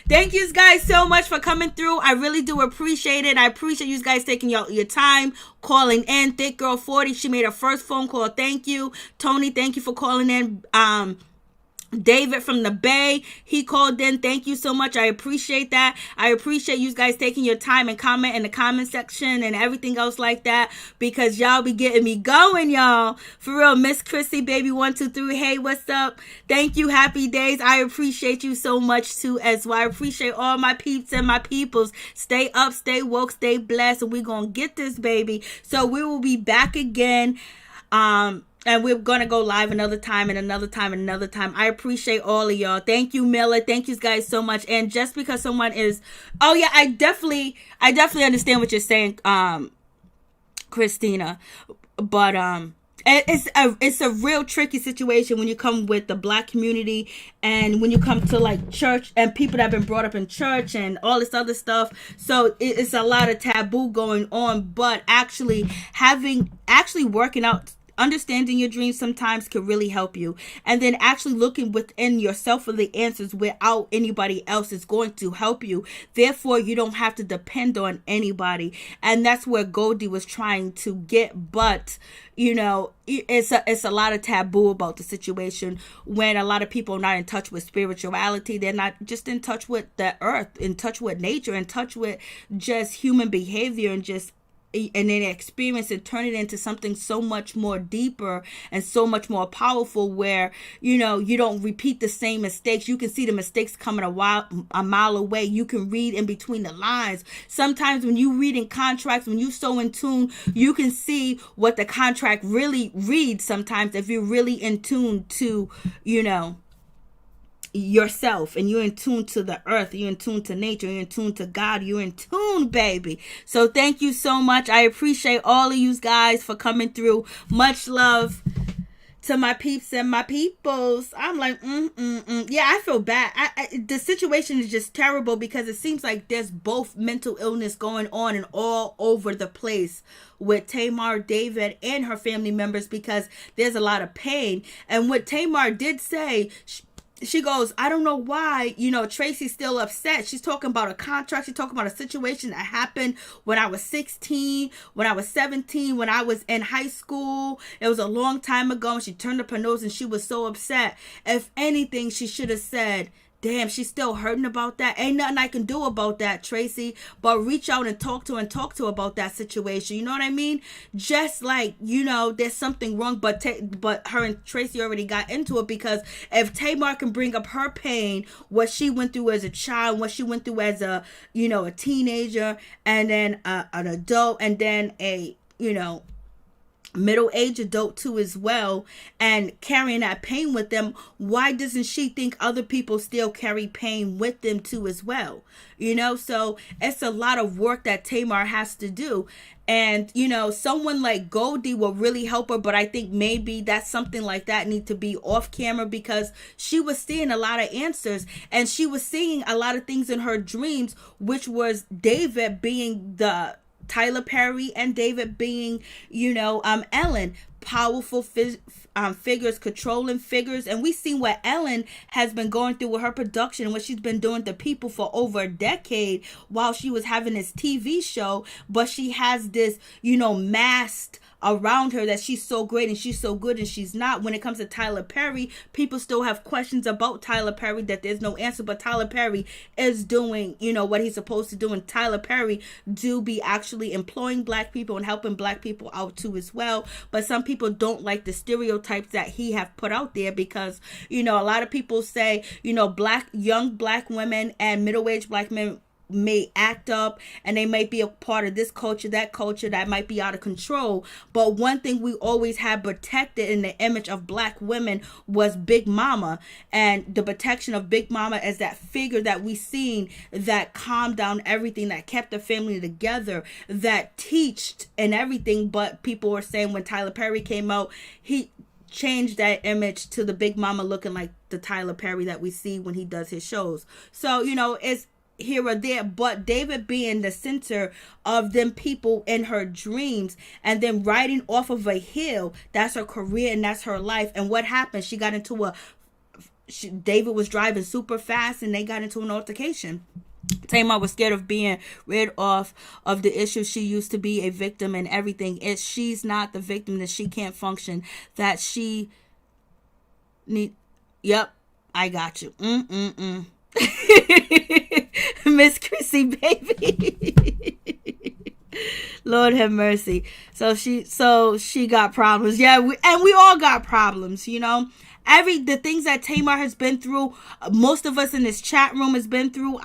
Speaker 1: Thank you guys so much for coming through. I really do appreciate it. I appreciate you guys taking your time, calling in. Thick Girl 40, she made her first phone call. Thank you. Tony, thank you for calling in. David from the Bay, he called in. Thank you so much. I appreciate that. I appreciate you guys taking your time and comment in the comment section and everything else like that, because y'all be getting me going, y'all. For real. Miss Chrissy, baby 123. Hey, what's up? Thank you. Happy days. I appreciate you so much too as well. I appreciate all my peeps and my peoples. Stay up, stay woke, stay blessed, and we're gonna get this, baby. So we will be back again. And we're going to go live another time and another time and another time. I appreciate all of y'all. Thank you, Miller. Thank you guys so much. And just because someone is, oh yeah, I definitely understand what you're saying, Christina. But, it's a real tricky situation when you come with the Black community and when you come to like church and people that have been brought up in church and all this other stuff. So it's a lot of taboo going on, but actually working out, understanding your dreams sometimes can really help you. And then actually looking within yourself for the answers without anybody else is going to help you. Therefore, you don't have to depend on anybody. And that's where Goldie was trying to get. But, you know, it's a lot of taboo about the situation when a lot of people are not in touch with spirituality. They're not just in touch with the earth, in touch with nature, in touch with just human behavior and then experience and turn it into something so much more deeper and so much more powerful where, you know, you don't repeat the same mistakes. You can see the mistakes coming a mile away. You can read in between the lines. Sometimes when you read in contracts, when you're so in tune, you can see what the contract really reads sometimes if you're really in tune to, you know, yourself, and you're in tune to the earth, you're in tune to nature, you're in tune to God, you're in tune, baby. So thank you so much. I appreciate all of you guys for coming through. Much love to my peeps and my peoples. I'm like, yeah, I feel bad. The situation is just terrible because it seems like there's both mental illness going on and all over the place with Tamar, David, and her family members, because there's a lot of pain. And what Tamar did say, she goes, I don't know why, you know, Tracy's still upset. She's talking about a contract. She's talking about a situation that happened when I was 16, when I was 17, when I was in high school. It was a long time ago. And she turned up her nose and she was so upset. If anything, she should have said, damn, she's still hurting about that. Ain't nothing I can do about that, Tracy. But reach out and talk to her about that situation. You know what I mean? Just like, you know, there's something wrong, but her and Tracy already got into it, because if Tamar can bring up her pain, what she went through as a child, what she went through as a, you know, a teenager, and then an adult, and then a, you know, middle-aged adult too as well, and carrying that pain with them, why doesn't she think other people still carry pain with them too as well? You know, so it's a lot of work that Tamar has to do. And, you know, someone like Goldie will really help her, but I think maybe that's something like that need to be off camera, because she was seeing a lot of answers, and she was seeing a lot of things in her dreams, which was David being the Tyler Perry and David being, you know, Ellen, powerful figures, controlling figures. And we've seen what Ellen has been going through with her production and what she's been doing to people for over a decade while she was having this TV show. But she has this, you know, masked around her that she's so great and she's so good, and she's not. When it comes to Tyler Perry, people still have questions about Tyler Perry that there's no answer, but Tyler Perry is doing, you know, what he's supposed to do, and Tyler Perry do be actually employing Black people and helping Black people out too as well. But some people don't like the stereotypes that he have put out there, because, you know, a lot of people say, you know, young Black women and middle-aged Black men may act up, and they might be a part of this culture that might be out of control. But one thing we always had protected in the image of Black women was Big Mama, and the protection of Big Mama as that figure that we seen that calmed down everything, that kept the family together, that teached and everything. But people were saying when Tyler Perry came out, he changed that image to the Big Mama looking like the Tyler Perry that we see when he does his shows. So, you know, here or there, but David being the center of them people in her dreams, and then riding off of a hill, that's her career and that's her life. And what happened? She got into David was driving super fast and they got into an altercation. Tamar was scared of being rid of the issue. She used to be a victim and everything. She's not the victim, that she can't function, that she yep, I got you. Miss Chrissy, baby. Lord have mercy. So she got problems. Yeah, we all got problems, you know. The things that Tamar has been through, most of us in this chat room has been through,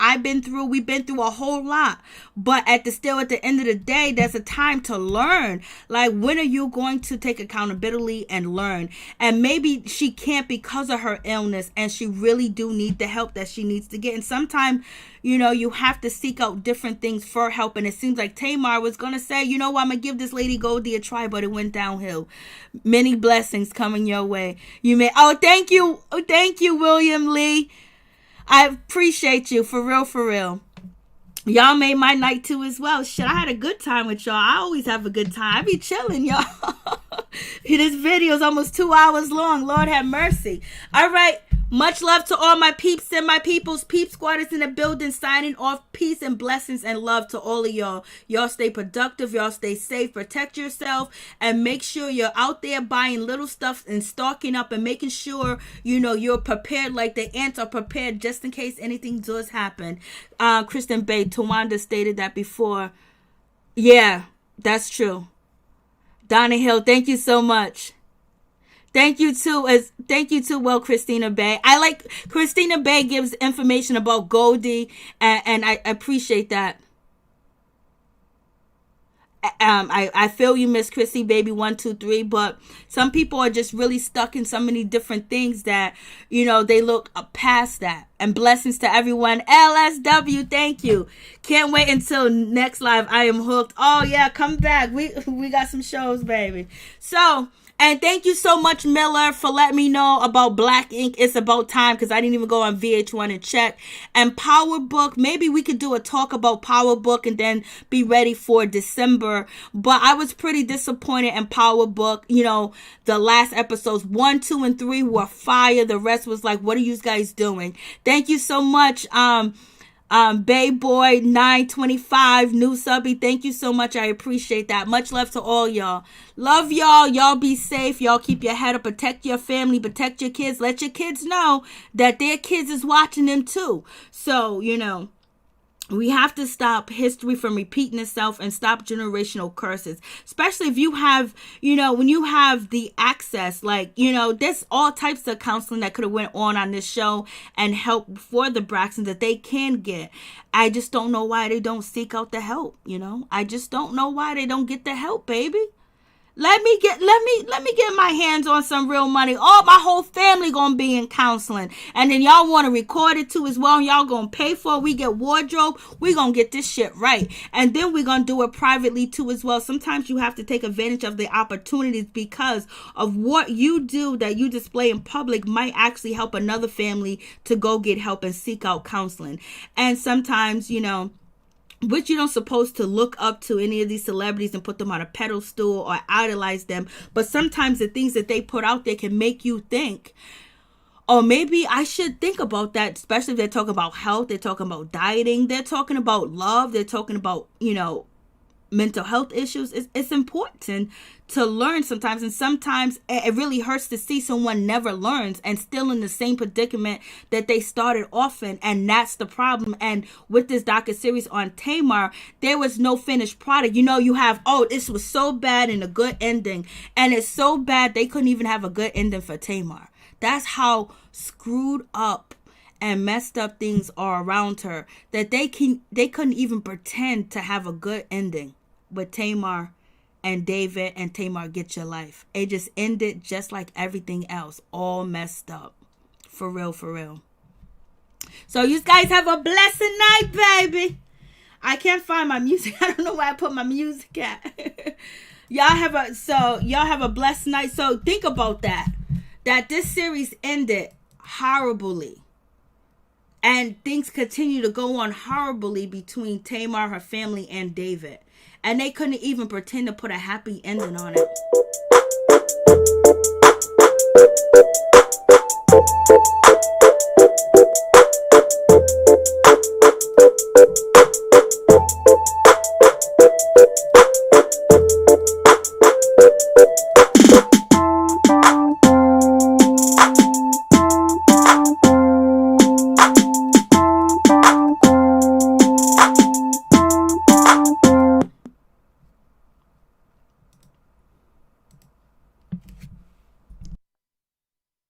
Speaker 1: we've been through a whole lot. But at the end of the day, there's a time to learn. Like, when are you going to take accountability and learn? And maybe she can't because of her illness, and she really do need the help that she needs to get. And sometimes, you know, you have to seek out different things for help. And it seems like Tamar was going to say, you know what, I'm going to give this lady Goldie a try, but it went downhill. Many blessings coming your way. Thank you, William Lee. I appreciate you, for real. Y'all made my night too as well. Shit, I had a good time with y'all. I always have a good time. I be chilling, y'all. This video is almost 2 hours long. Lord have mercy. All right. Much love to all my peeps and my peoples. Peep Squad is in the building, signing off. Peace and blessings and love to all of y'all. Y'all stay productive. Y'all stay safe. Protect yourself. And make sure you're out there buying little stuff and stocking up and making sure, you know, you're prepared, like the ants are prepared just in case anything does happen. Kristen Bay, Tawanda stated that before. Yeah, that's true. Donna Hill, thank you so much. Thank you too, well, Christina Bay. I like Christina Bay gives information about Goldie, and I appreciate that. I feel you, Miss Chrissy, baby 123, but some people are just really stuck in so many different things that, you know, they look past that. And blessings to everyone. LSW, thank you. Can't wait until next live. I am hooked. Oh yeah, come back. We got some shows, baby. So, and thank you so much, Miller, for letting me know about Black Ink. It's about time, because I didn't even go on VH1 and check. And Power Book, maybe we could do a talk about Power Book and then be ready for December. But I was pretty disappointed in Power Book. You know, the last episodes 1, 2, and 3 were fire. The rest was like, what are you guys doing? Thank you so much, Bayboy 925 new subby. Thank you so much. I appreciate that. Much love to all y'all. Love y'all. Y'all be safe. Y'all keep your head up. Protect your family. Protect your kids. Let your kids know that their kids is watching them too. So, you know, we have to stop history from repeating itself and stop generational curses, especially if you have, you know, when you have the access, like, you know, there's all types of counseling that could have went on this show and help for the Braxtons that they can get. I just don't know why they don't seek out the help, you know. I just don't know why they don't get the help, baby. Let me get my hands on some real money. Oh, my whole family gonna be in counseling. And then y'all want to record it too as well. And y'all gonna pay for it. We get wardrobe. We gonna get this shit right. And then we gonna do it privately too as well. Sometimes you have to take advantage of the opportunities, because of what you do that you display in public might actually help another family to go get help and seek out counseling. And sometimes, you know, which you don't supposed to look up to any of these celebrities and put them on a pedestal or idolize them. But sometimes the things that they put out there can make you think, oh, maybe I should think about that. Especially if they're talking about health, they're talking about dieting, they're talking about love, they're talking about, you know, mental health issues. It's important to learn sometimes, and sometimes it really hurts to see someone never learns and still in the same predicament that they started off in, and that's the problem. And with this docuseries on Tamar, there was no finished product. You know, you have, oh, this was so bad and a good ending, and it's so bad they couldn't even have a good ending for Tamar. That's how screwed up and messed up things are around her, that they couldn't even pretend to have a good ending with Tamar and David and Tamar Get Your Life. It just ended just like everything else, all messed up. For real, for real. So you guys have a blessed night, baby. I can't find my music. I don't know where I put my music at. Y'all have a blessed night. So think about that this series ended horribly. And things continue to go on horribly between Tamar, her family, and David. And they couldn't even pretend to put a happy ending on it.